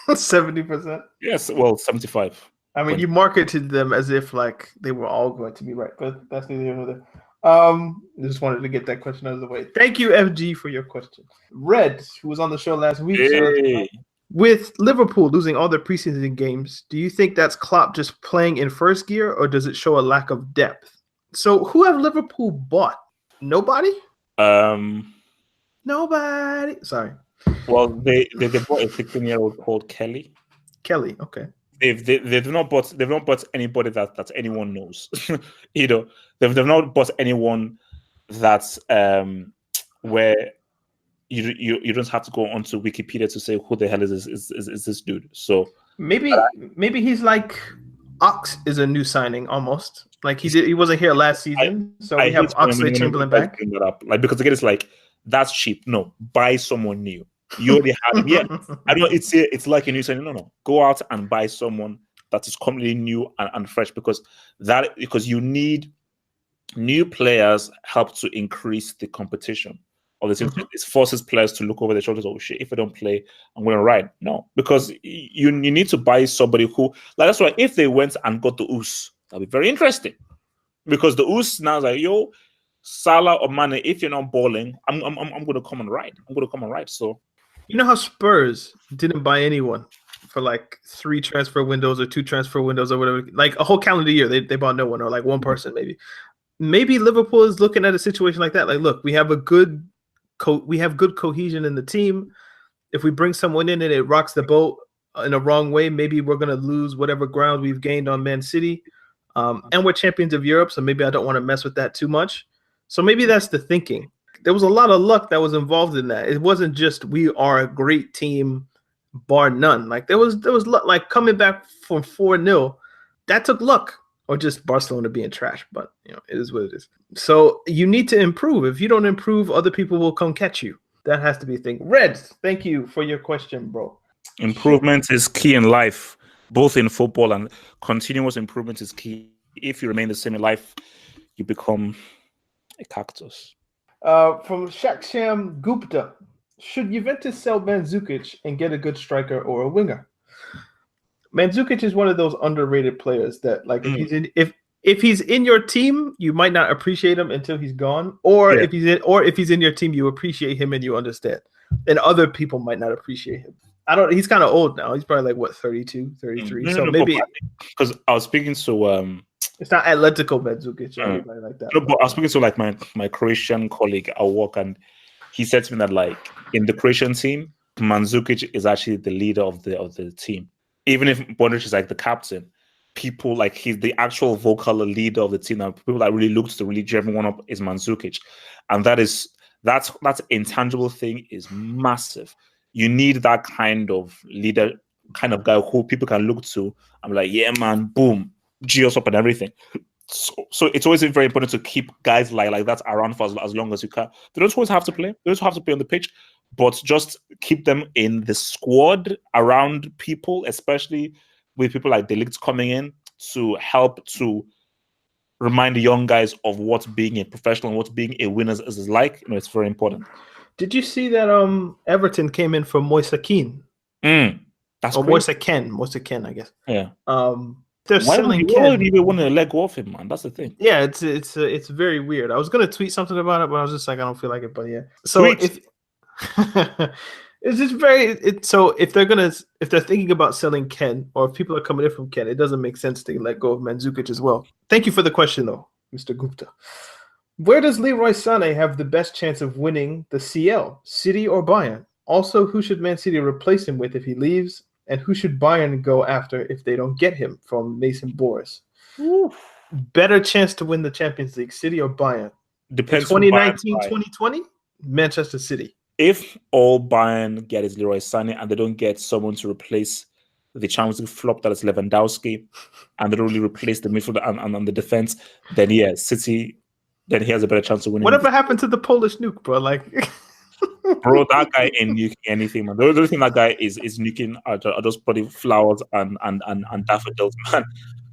Speaker 1: 70%?
Speaker 2: Yes, well, 75.
Speaker 1: I mean, you marketed them as if like they were all going to be right, but that's neither here nor there. I just wanted to get that question out of the way. Thank you, FG, for your question. Red, who was on the show last week, with Liverpool losing all their preseason games, do you think that's Klopp just playing in first gear, or does it show a lack of depth? So, who have Liverpool bought? Nobody. Nobody. Sorry.
Speaker 2: Well, they bought a 16-year-old called Kelly.
Speaker 1: Kelly, okay.
Speaker 2: They've not bought anybody that anyone knows. They've not bought anyone that's where you don't have to go onto Wikipedia to say who the hell is this dude. So
Speaker 1: maybe he's like Ox is a new signing almost. Like he wasn't here last season, so we have Oxlade-Chamberlain back.
Speaker 2: Like, because again, it's like that's cheap. No, buy someone new. You already have him. Yeah, I know it's like a new signing. No, go out and buy someone that is completely new and fresh because you need new players help to increase the competition. Or it forces players to look over their shoulders. Oh shit! If I don't play, I'm going to ride. No, because you need to buy somebody who. Like that's why if they went and got the Oos, that'd be very interesting. Because the Oos now is like, yo, Salah or Mane, if you're not balling, I'm going to come and ride. I'm going to come and ride. So,
Speaker 1: you know how Spurs didn't buy anyone for like 3 transfer windows or 2 transfer windows or whatever, like a whole calendar year. They bought no one or like one person maybe. Maybe Liverpool is looking at a situation like that. Like, look, we have good cohesion in the team. If we bring someone in and it rocks the boat in a wrong way, maybe we're going to lose whatever ground we've gained on Man City. And we're champions of Europe, so maybe I don't want to mess with that too much. So maybe that's the thinking. There was a lot of luck that was involved in that. It wasn't just we are a great team, bar none. Like there was luck, like coming back from 4-0. That took luck, or just Barcelona being trash. But it is what it is. So you need to improve. If you don't improve, other people will come catch you. That has to be a thing. Red, thank you for your question, bro.
Speaker 2: Improvement is key in life, both in football and continuous improvement is key. If you remain the same in life, you become a cactus.
Speaker 1: From Shaksham Gupta, should Juventus sell Mandzukic and get a good striker or a winger? Mandzukic is one of those underrated players that, like, if he's in your team, you might not appreciate him until he's gone, or if he's in your team, you appreciate him and you understand, and other people might not appreciate him. He's kind of old now. He's probably like 32, 33. So maybe
Speaker 2: because I was speaking to
Speaker 1: it's not Atletico Mandzukic or anybody like that.
Speaker 2: No, but I was speaking to like my Croatian colleague at work, and he said to me that like in the Croatian team, Mandzukic is actually the leader of the team. Even if Modric is like the captain, people like he's the actual vocal leader of the team. And people that really look to really cheer everyone up is Mandzukic, and that is That intangible thing is massive. You need that kind of leader, kind of guy who people can look to. I'm like, yeah, man, boom, G us up and everything. So it's always very important to keep guys like that around for as long as you can. They don't always have to play. They don't have to play on the pitch, but just keep them in the squad around people, especially with people like De Ligt coming in to help to remind the young guys of what being a professional and what being a winner is like. It's very important.
Speaker 1: Did you see that Everton came in for Moise Kean?
Speaker 2: That's
Speaker 1: or Moise Kean, I guess.
Speaker 2: Yeah.
Speaker 1: They're selling Ken.
Speaker 2: Why would you even want to let go of him, man? That's the thing.
Speaker 1: Yeah, it's very weird. I was gonna tweet something about it, but I was just like, I don't feel like it. But yeah. So if it's just so if they're thinking about selling Ken, or if people are coming in from Ken, it doesn't make sense to let go of Mandzukic as well. Thank you for the question, though, Mr. Gupta. Where does Leroy Sane have the best chance of winning the CL, City or Bayern? Also, who should Man City replace him with if he leaves? And who should Bayern go after if they don't get him? From Mason Boris. Better chance to win the Champions League, City or Bayern?
Speaker 2: Depends.
Speaker 1: 2019, 2020, Manchester City.
Speaker 2: If all Bayern get is Leroy Sane and they don't get someone to replace the Champions League flop that is Lewandowski, and they don't really replace the midfield and the defense, then yeah, City, then he has a better chance of winning.
Speaker 1: Whatever happened to the Polish nuke, bro? Like,
Speaker 2: bro, that guy ain't nuking anything, man. The only thing that guy is nuking are just bloody flowers and daffodils, man.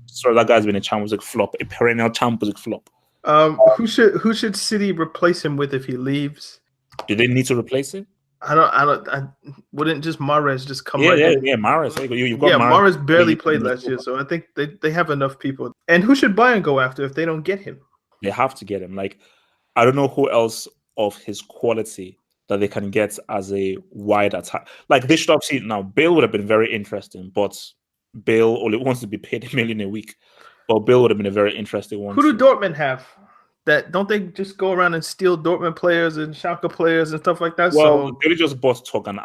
Speaker 2: So that guy's been a Champions League flop, a perennial Champions League flop.
Speaker 1: Who should City replace him with if he leaves?
Speaker 2: Do they need to replace him?
Speaker 1: I wouldn't just Mahrez just come
Speaker 2: in?
Speaker 1: Yeah,
Speaker 2: Mahrez. You've got
Speaker 1: Mahrez barely played last year, so I think they have enough people. And who should Bayern go after if they don't get him?
Speaker 2: They have to get him. Like, I don't know who else of his quality that they can get as a wide attack. Like, they should have seen now. Bale would have been very interesting, but Bale only wants to be paid $1 million a week. But Bale would have been a very interesting one.
Speaker 1: Who do Dortmund have? That don't they just go around and steal Dortmund players and Schalke players and stuff like that?
Speaker 2: Well, they just bought Togan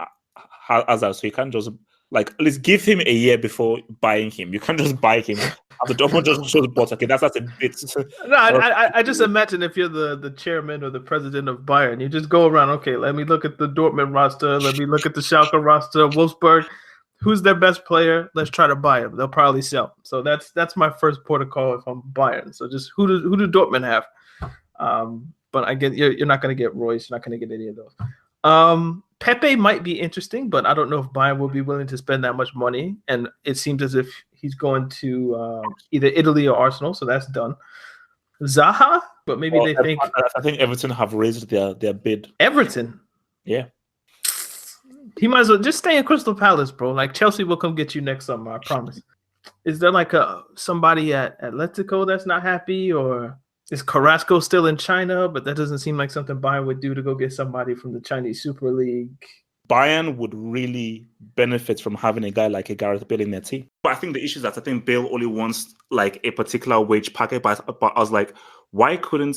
Speaker 2: Hazard, so you can't just at least give him a year before buying him. You can't just buy him after Dortmund just bought. Okay, that's a bit.
Speaker 1: No, I just imagine if you're the chairman or the president of Bayern, you just go around. Okay, let me look at the Dortmund roster. Let me look at the Schalke roster. Wolfsburg, who's their best player? Let's try to buy him. They'll probably sell. So that's my first port of call if I'm Bayern. So just who do Dortmund have? But I get you're not going to get Royce. You're not going to get any of those. Pepe might be interesting, but I don't know if Bayern will be willing to spend that much money. And it seems as if he's going to either Italy or Arsenal, so that's done. Zaha, but maybe they think.
Speaker 2: I think Everton have raised their bid.
Speaker 1: Everton,
Speaker 2: yeah.
Speaker 1: He might as well just stay in Crystal Palace, bro. Like, Chelsea will come get you next summer, I promise. Is there like somebody at Atletico that's not happy, or is Carrasco still in China? But that doesn't seem like something Bayern would do to go get somebody from the Chinese Super League.
Speaker 2: Bayern would really benefit from having a guy like a Gareth Bale in their team. But I think the issue is that I think Bale only wants like a particular wage packet. But I was like, why couldn't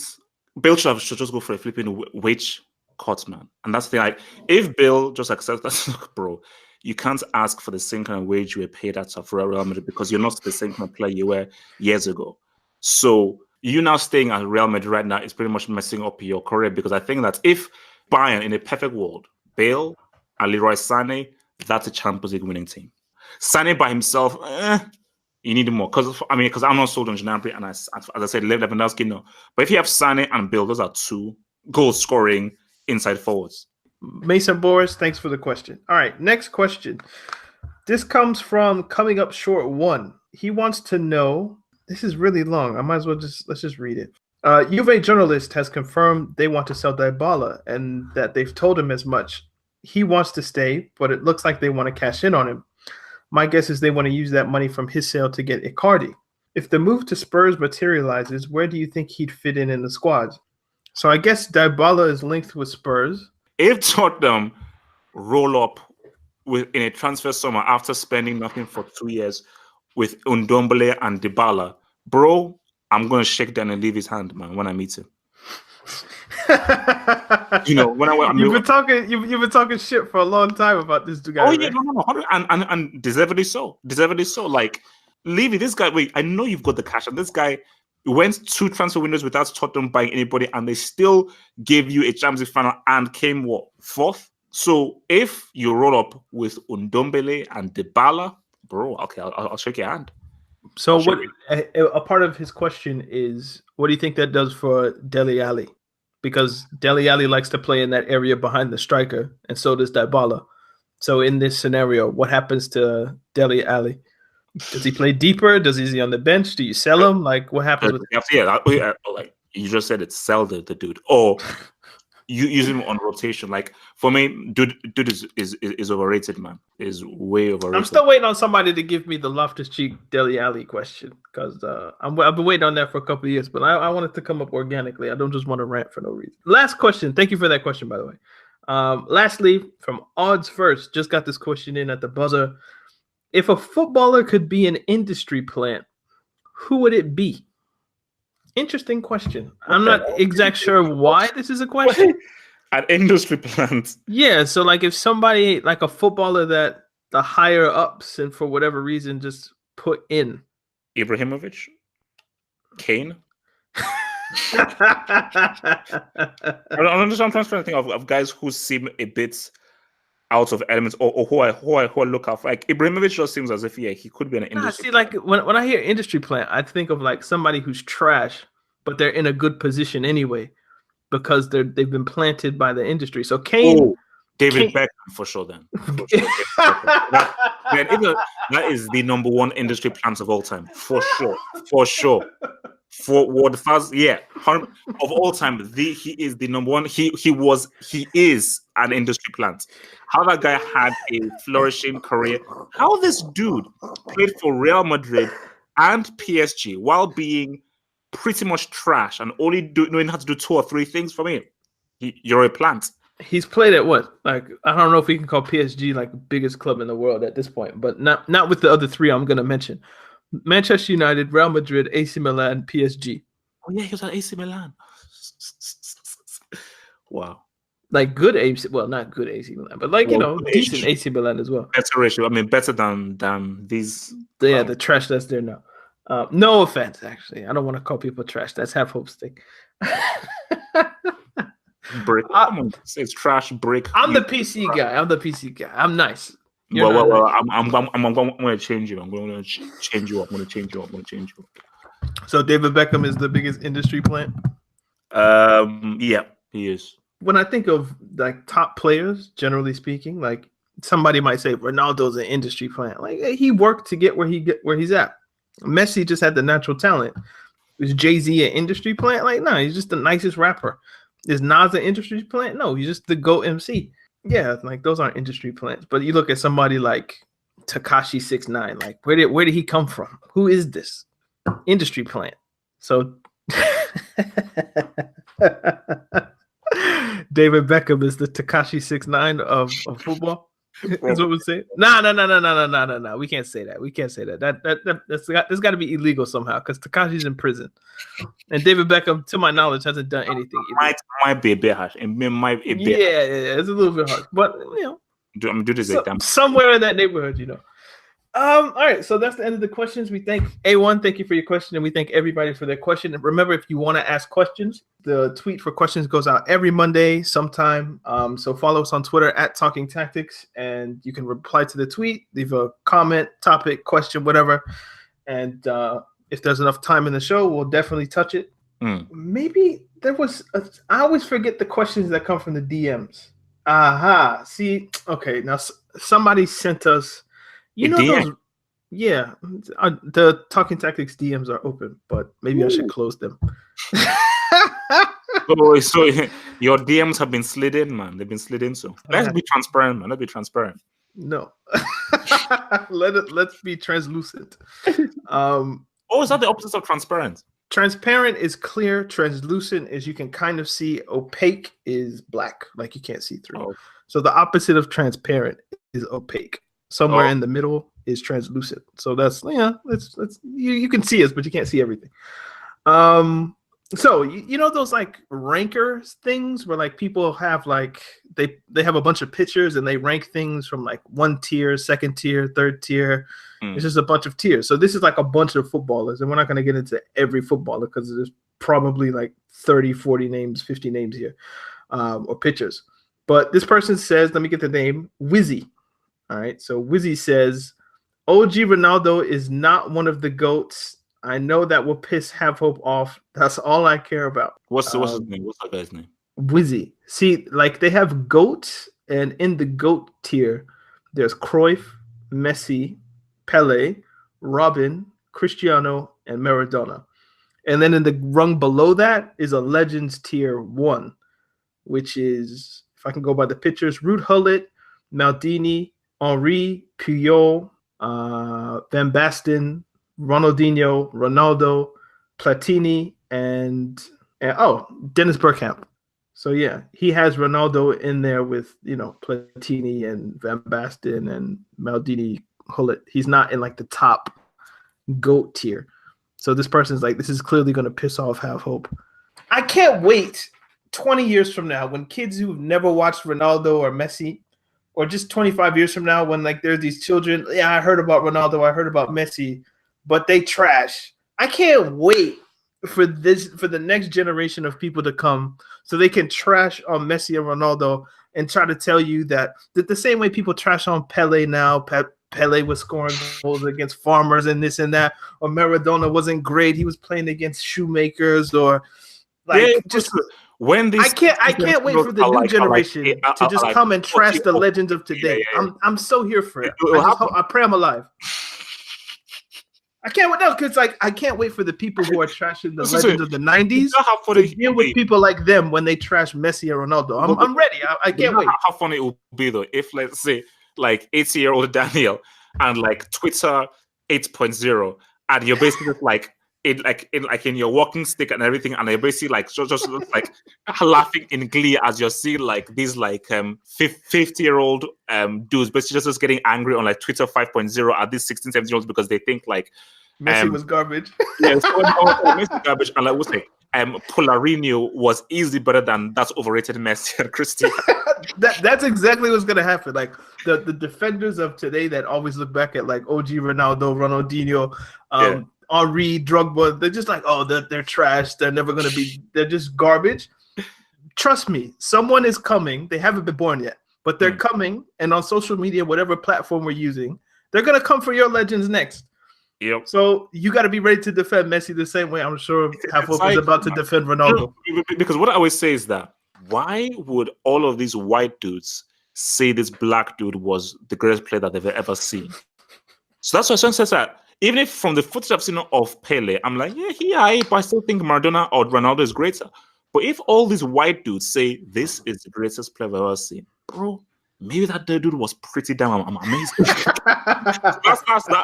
Speaker 2: Bale should just go for a flipping wage cut, man? And that's the thing. Like, if Bale just accepts that, bro, you can't ask for the same kind of wage you were paid at for Real Madrid because you're not the same kind of player you were years ago. So you now staying at Real Madrid right now is pretty much messing up your career, because I think that if Bayern, in a perfect world, Bale and Leroy Sane, that's a Champions League winning team. Sane by himself, you need more. Because I'm not sold on Gnabry, and as I said, Lewandowski, no. But if you have Sane and Bale, those are two goal-scoring inside forwards.
Speaker 1: Mason Boris, thanks for the question. All right, next question. This comes from Coming Up Short 1. He wants to know, this is really long. I might as well let's just read it. Juve journalist has confirmed they want to sell Dybala and that they've told him as much. He wants to stay, but it looks like they want to cash in on him. My guess is they want to use that money from his sale to get Icardi. If the move to Spurs materializes, where do you think he'd fit in the squad? So I guess Dybala is linked with Spurs.
Speaker 2: If Tottenham roll up in a transfer summer after spending nothing for 2 years with Ndombele and Dybala, bro, I'm going to shake down and leave his hand, man, when I meet him. You've been talking shit for a long time about this guy. Oh yeah, no, and deservedly so. Like, leave it. This guy. Wait, I know you've got the cash, and this guy went 2 transfer windows without Tottenham buying anybody, and they still gave you a Champions League final and came, what, 4th? So if you roll up with Ndombele and Dybala, bro, okay, I'll shake your hand.
Speaker 1: So what a part of his question is, what do you think that does for Dele Alli? Because Dele Alli likes to play in that area behind the striker, and so does Dybala. So in this scenario, what happens to Dele Alli? Does he play deeper? Is he on the bench? Do you sell him? Like, what happens with him?
Speaker 2: Yeah, like you just said, it's sell the dude. Or you use him on rotation. Like, for me, dude is overrated, man. Is way overrated.
Speaker 1: I'm still waiting on somebody to give me the Loftus-Cheek Dele Alli question, because I've been waiting on that for a couple of years, but I want it to come up organically. I don't just want to rant for no reason. Last question. Thank you for that question, by the way. Lastly, from Odds First, just got this question in at the buzzer. If a footballer could be an industry plant, who would it be? Interesting question. I'm not exact sure why this is a question.
Speaker 2: An industry plant.
Speaker 1: Yeah, so like if somebody, like a footballer that the higher ups and for whatever reason just put in.
Speaker 2: Ibrahimovic? Kane? I'm just trying to think of guys who seem a bit out of elements, or who I look out for. Like Ibrahimovic just seems as if he could be an industry.
Speaker 1: Like when I hear industry plant, I think of like somebody who's trash, but they're in a good position anyway because they've been planted by the industry. So Kane,
Speaker 2: David Beckham for sure. Then that is the number 1 industry plant of all time for sure. For what the first, of all time, he is the number 1. He is an industry plant. How that guy had a flourishing career. How this dude played for Real Madrid and PSG while being pretty much trash and only knowing how to do 2 or 3 things for me. You're a plant.
Speaker 1: He's played at what? Like, I don't know if we can call PSG like the biggest club in the world at this point, but not with the other 3 I'm going to mention. Manchester United, Real Madrid, AC Milan, PSG.
Speaker 2: Oh yeah, he was at AC Milan. Wow.
Speaker 1: Like good AC, well, not good AC Milan, but like, decent AC Milan as well.
Speaker 2: Better ratio. I mean, better than these.
Speaker 1: Yeah, the trash that's there now. No offense, actually. I don't want to call people trash. That's half hope stick.
Speaker 2: Brick. It's trash brick.
Speaker 1: I'm the PC guy. I'm nice.
Speaker 2: Well, I'm going to change you. I'm going to change you up.
Speaker 1: So David Beckham is the biggest industry plant?
Speaker 2: Yeah, he is.
Speaker 1: When I think of like top players, generally speaking, like somebody might say Ronaldo's an industry plant. Like he worked to get where he's at. Messi just had the natural talent. Is Jay-Z an industry plant? Like, no, he's just the nicest rapper. Is Nas an industry plant? No, he's just the GOAT MC. Yeah, like those aren't industry plants. But you look at somebody like Tekashi 6ix9ine, like where did he come from? Who is this? Industry plant. So David Beckham is the Tekashi 6ix9ine of football. That's what we're saying. No. We can't say that. That's got to be illegal somehow because Tekashi's in prison, and David Beckham, to my knowledge, hasn't done anything.
Speaker 2: Might be a bit harsh. It might be a bit.
Speaker 1: Yeah, it's a little bit harsh, but
Speaker 2: do this
Speaker 1: somewhere in that neighborhood, All right, so that's the end of the questions. We thank A1, thank you for your question, and we thank everybody for their question. And remember, if you want to ask questions, the tweet for questions goes out every Monday sometime. So follow us on Twitter at Talking Tactics, and you can reply to the tweet, leave a comment, topic, question, whatever. And if there's enough time in the show, we'll definitely touch it. Maybe there was I always forget the questions that come from the DMs. Aha. See, okay, now somebody sent us. Those, yeah, the Talking Tactics DMs are open, but maybe I should close them.
Speaker 2: So your DMs have been slid in, man. They've been slid in. So let's be transparent, man. Let's be transparent.
Speaker 1: No, let's be translucent.
Speaker 2: Is that the opposite of transparent?
Speaker 1: Transparent is clear. Translucent is you can kind of see. Opaque is black, like you can't see through. Oh. So the opposite of transparent is opaque. Somewhere in the middle is translucent. So that's it's you can see us, but you can't see everything. So you know those like rankers things where like people have like they have a bunch of pictures and they rank things from like 1 tier, 2nd tier, 3rd tier. It's just a bunch of tiers. So this is like a bunch of footballers, and we're not going to get into every footballer because there's probably like 30, 40 names, 50 names here, or pictures. But this person says, let me get the name, Wizzy. All right. So Wizzy says, OG Ronaldo is not one of the GOATs. I know that will piss Have Hope off. That's all I care about.
Speaker 2: What's his name? What's that guy's name?
Speaker 1: Wizzy. See, like they have GOAT, and in the GOAT tier, there's Cruyff, Messi, Pelé, Robin, Cristiano, and Maradona. And then in the rung below that is a Legends tier 1, which is, if I can go by the pictures, Ruud Gullit, Maldini, Henry, Puyol, Van Basten, Ronaldinho, Ronaldo, Platini, and Dennis Bergkamp. So yeah, he has Ronaldo in there with, you know, Platini and Van Basten and Maldini, Gullit. He's not in like the top GOAT tier. So this person's like, this is clearly going to piss off Have Hope. I can't wait 20 years from now when kids who've never watched Ronaldo or Messi, or just 25 years from now when like there's these children, yeah, I heard about Ronaldo, I heard about Messi, but they trash. I can't wait for the next generation of people to come so they can trash on Messi and Ronaldo and try to tell you that the same way people trash on Pelé now, Pelé was scoring goals against farmers and this and that, or Maradona wasn't great, he was playing against shoemakers, or like just
Speaker 2: when these
Speaker 1: I can't wait for the new generation to just come and trash the legends of today. I'm so here for it. I pray I'm alive. I can't wait because like I can't wait for the people who are trashing the legends of the 90s to deal with people like them when they trash Messi and Ronaldo. I'm ready. I can't wait.
Speaker 2: How funny it would be though if, let's say, like 80-year-old Daniel and like Twitter 8.0, and you're basically just like in your walking stick and everything, and you're basically like just like laughing in glee as you're seeing like these like 50-year-old dudes basically just getting angry on like Twitter 5.0 at these 16, 17-year-olds because they think like
Speaker 1: Messi was garbage.
Speaker 2: Yeah, Messi garbage, and like what's like Polarinho was easily better than that overrated Messi and Cristiano.
Speaker 1: That's exactly what's gonna happen. Like the defenders of today that always look back at like OG Ronaldo, Ronaldinho, Henri, Drogba, they're just like, oh, they're trash. They're never gonna be. They're just garbage. Trust me, someone is coming. They haven't been born yet, but they're coming. And on social media, whatever platform we're using, they're gonna come for your legends next.
Speaker 2: Yep.
Speaker 1: So you got to be ready to defend Messi the same way I'm sure Have Hope is about to defend Ronaldo.
Speaker 2: Because what I always say is that why would all of these white dudes say this black dude was the greatest player that they've ever seen? So that's why someone says that. Even if from the footage I've seen of Pelé, I'm like, but I still think Maradona or Ronaldo is greater. But if all these white dudes say this is the greatest player I've ever seen, bro, maybe that dude was pretty damn amazing. That's
Speaker 1: my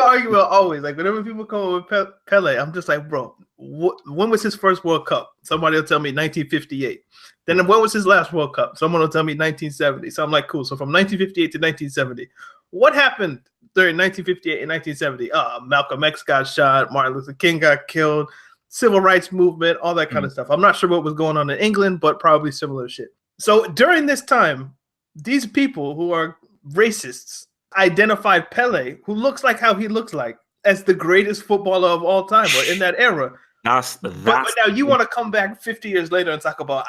Speaker 1: argument always. Like whenever people come with Pelé, I'm just like, bro, when was his first World Cup? Somebody will tell me 1958. Then when was his last World Cup? Someone will tell me 1970. So I'm like, cool. So from 1958 to 1970, what happened during 1958 and 1970? Malcolm X got shot, Martin Luther King got killed, civil rights movement, all that kind of stuff. I'm not sure what was going on in England, but probably similar shit. So during this time, these people who are racists identified Pelé, who looks like how he looks like, as the greatest footballer of all time, or in that era. But now you want to come back 50 years later and talk about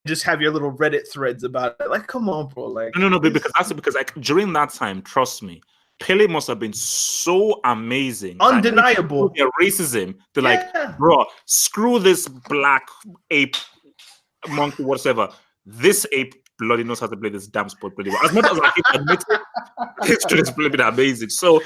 Speaker 1: just have your little Reddit threads about it. Like, come on, bro. Like,
Speaker 2: no, because like during that time, trust me, Pelé must have been so amazing,
Speaker 1: undeniable.
Speaker 2: Their racism, they're like, bro, screw this black ape. Monkey, whatever. This ape bloody knows how to play this damn sport pretty well. As much as I keep admitting, history is pretty amazing. So,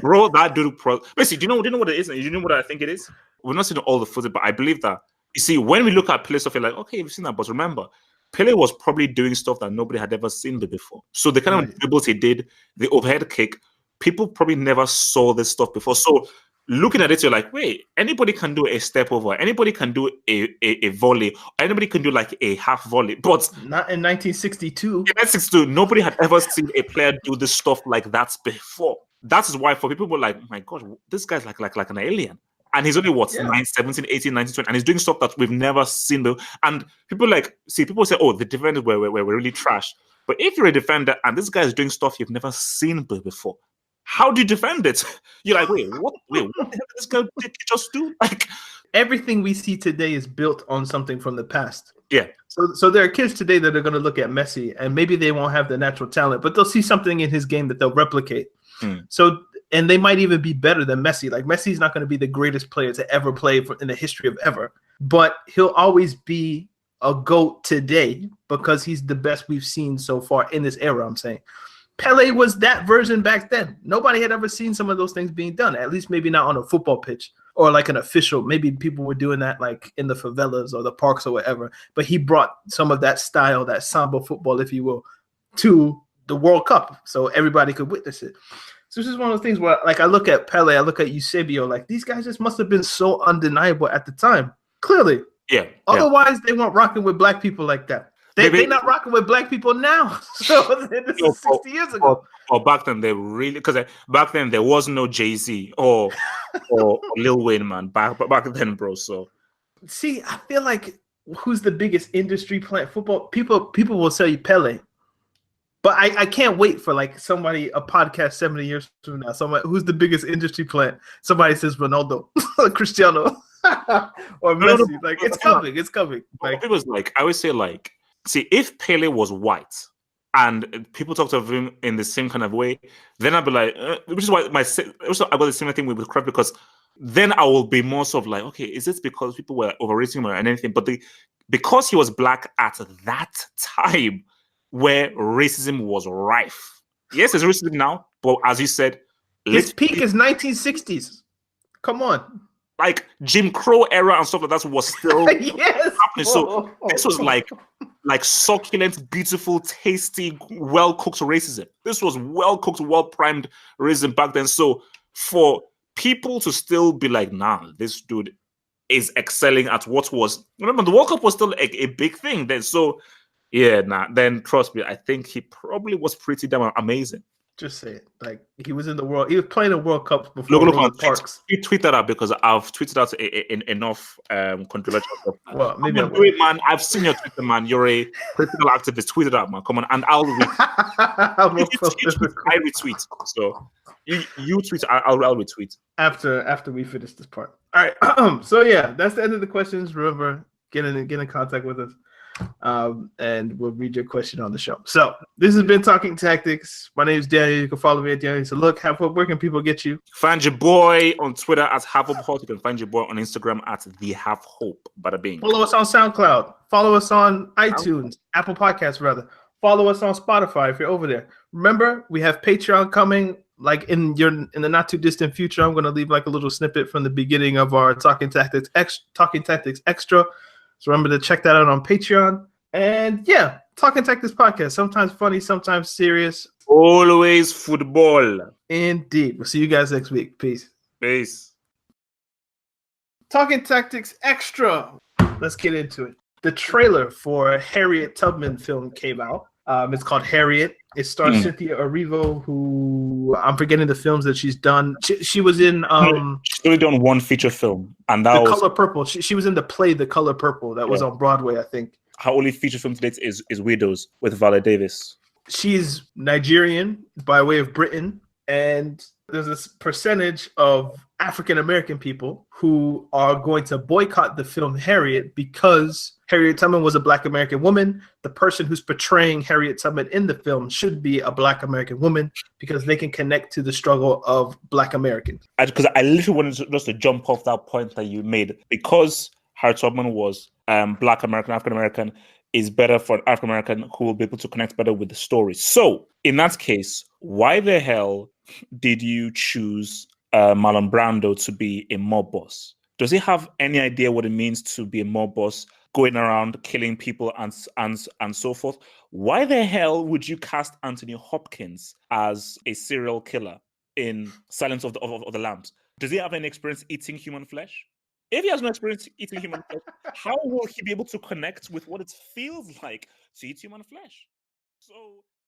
Speaker 2: bro, that dude. Basically, do you know what it is? Do you know what I think it is? We're not seeing all the footage, but I believe that. You see, when we look at Pelé stuff, you're like, okay, we've seen that, but remember, Pelé was probably doing stuff that nobody had ever seen before. So the kind of dribbles he did, the overhead kick, people probably never saw this stuff before. So looking at it, you're like, wait, anybody can do a step over, anybody can do a volley, anybody can do like a half volley, but
Speaker 1: not in 1962.
Speaker 2: In 1962, nobody had ever seen a player do this stuff like that before. That is why for people who are like, my God, this guy's like an alien. And he's only, 17, 18, 19, 20. And he's doing stuff that we've never seen. And people people say, oh, the defenders were really trash. But if you're a defender and this guy is doing stuff you've never seen before, how do you defend it? You're like, wait, what the hell did this guy just do? Like,
Speaker 1: everything we see today is built on something from the past.
Speaker 2: Yeah.
Speaker 1: So there are kids today that are going to look at Messi and maybe they won't have the natural talent, but they'll see something in his game that they'll replicate. So, and they might even be better than Messi. Like, Messi's not going to be the greatest player to ever play in the history of ever, but he'll always be a GOAT today because he's the best we've seen so far in this era, I'm saying. Pelé was that version back then. Nobody had ever seen some of those things being done, at least maybe not on a football pitch or like an official. Maybe people were doing that like in the favelas or the parks or whatever. But he brought some of that style, that samba football, if you will, to the World Cup so everybody could witness it. So this is one of those things where, like, I look at Pelé, I look at Eusebio, like, these guys just must have been so undeniable at the time. Clearly.
Speaker 2: Yeah.
Speaker 1: Otherwise, they weren't rocking with black people like that. They're not rocking with black people now. So this is 60 years ago.
Speaker 2: Or back then, because back then there was no Jay-Z or Lil Wayne, man. Back then, bro. So,
Speaker 1: see, I feel like who's the biggest industry plant football? People will say Pelé. But I can't wait for like a podcast 70 years from now. Somebody who's the biggest industry plant. Somebody says Ronaldo, Cristiano, or Messi.
Speaker 2: No,
Speaker 1: like it's coming. It's coming. Like,
Speaker 2: it was like, I always say, like, see, if Pelé was white and people talked of him in the same kind of way, then I'd be like, which is why also I got the same thing with Cruyff, because then I will be more sort of like, okay, is this because people were overrating him or anything? But because he was black at that time, where racism was rife. Yes, there's racism now, but as you said,
Speaker 1: his peak is 1960s. Come on.
Speaker 2: Like Jim Crow era and stuff like that was still happening. So this was like succulent, beautiful, tasty, well-cooked racism. This was well-cooked, well-primed racism back then. So for people to still be like, nah, this dude is excelling at what was... Remember, the World Cup was still a big thing then. So yeah, then trust me, I think he probably was pretty damn amazing.
Speaker 1: Just say it. Like, he was in the world. He was playing the World Cup before Roland Parks.
Speaker 2: Tweet that out because I've tweeted out enough controversial stuff.
Speaker 1: Well, maybe
Speaker 2: man. I've seen your Twitter, man. You're a political activist. Tweet it out, man. Come on, and I'll retweet. I retweet. So you tweet. I'll retweet
Speaker 1: after we finish this part. All right. So yeah, that's the end of the questions. Remember, get in contact with us. And we'll read your question on the show. So this has been Talking Tactics. My name is Daniel. You can follow me at Daniel. So look, where can people get you?
Speaker 2: Find your boy on Twitter at Have Hope. You can find your boy on Instagram at The Have Hope. Bada bing.
Speaker 1: Follow us on SoundCloud. Follow us on iTunes, Apple Podcasts rather. Follow us on Spotify if you're over there. Remember, we have Patreon coming. Like in the not too distant future, I'm going to leave like a little snippet from the beginning of our Talking Tactics Extra. So remember to check that out on Patreon. And yeah, Talking Tactics podcast. Sometimes funny, sometimes serious.
Speaker 2: Always football.
Speaker 1: Indeed. We'll see you guys next week. Peace. Talking Tactics Extra. Let's get into it. The trailer for Harriet Tubman film came out. It's called Harriet. It stars Cynthia Erivo, who I'm forgetting the films that she's done. She was in.
Speaker 2: She's only done one feature film, and that was
Speaker 1: Color Purple. She was in the play The Color Purple that was on Broadway, I think.
Speaker 2: Her only feature film to date is Widows with Viola Davis.
Speaker 1: She's Nigerian by way of Britain, and there's this percentage of African American people who are going to boycott the film Harriet because Harriet Tubman was a Black American woman. The person who's portraying Harriet Tubman in the film should be a Black American woman because they can connect to the struggle of Black Americans.
Speaker 2: Because I literally wanted just to jump off that point that you made. Because Harriet Tubman was Black American, African American, is better for an African American who will be able to connect better with the story. So in that case, why the hell did you choose Marlon Brando to be a mob boss? Does he have any idea what it means to be a mob boss, going around killing people and so forth? Why the hell would you cast Anthony Hopkins as a serial killer in Silence of the Lambs? Does he have any experience eating human flesh? If he has no experience eating human flesh, how will he be able to connect with what it feels like to eat human flesh? So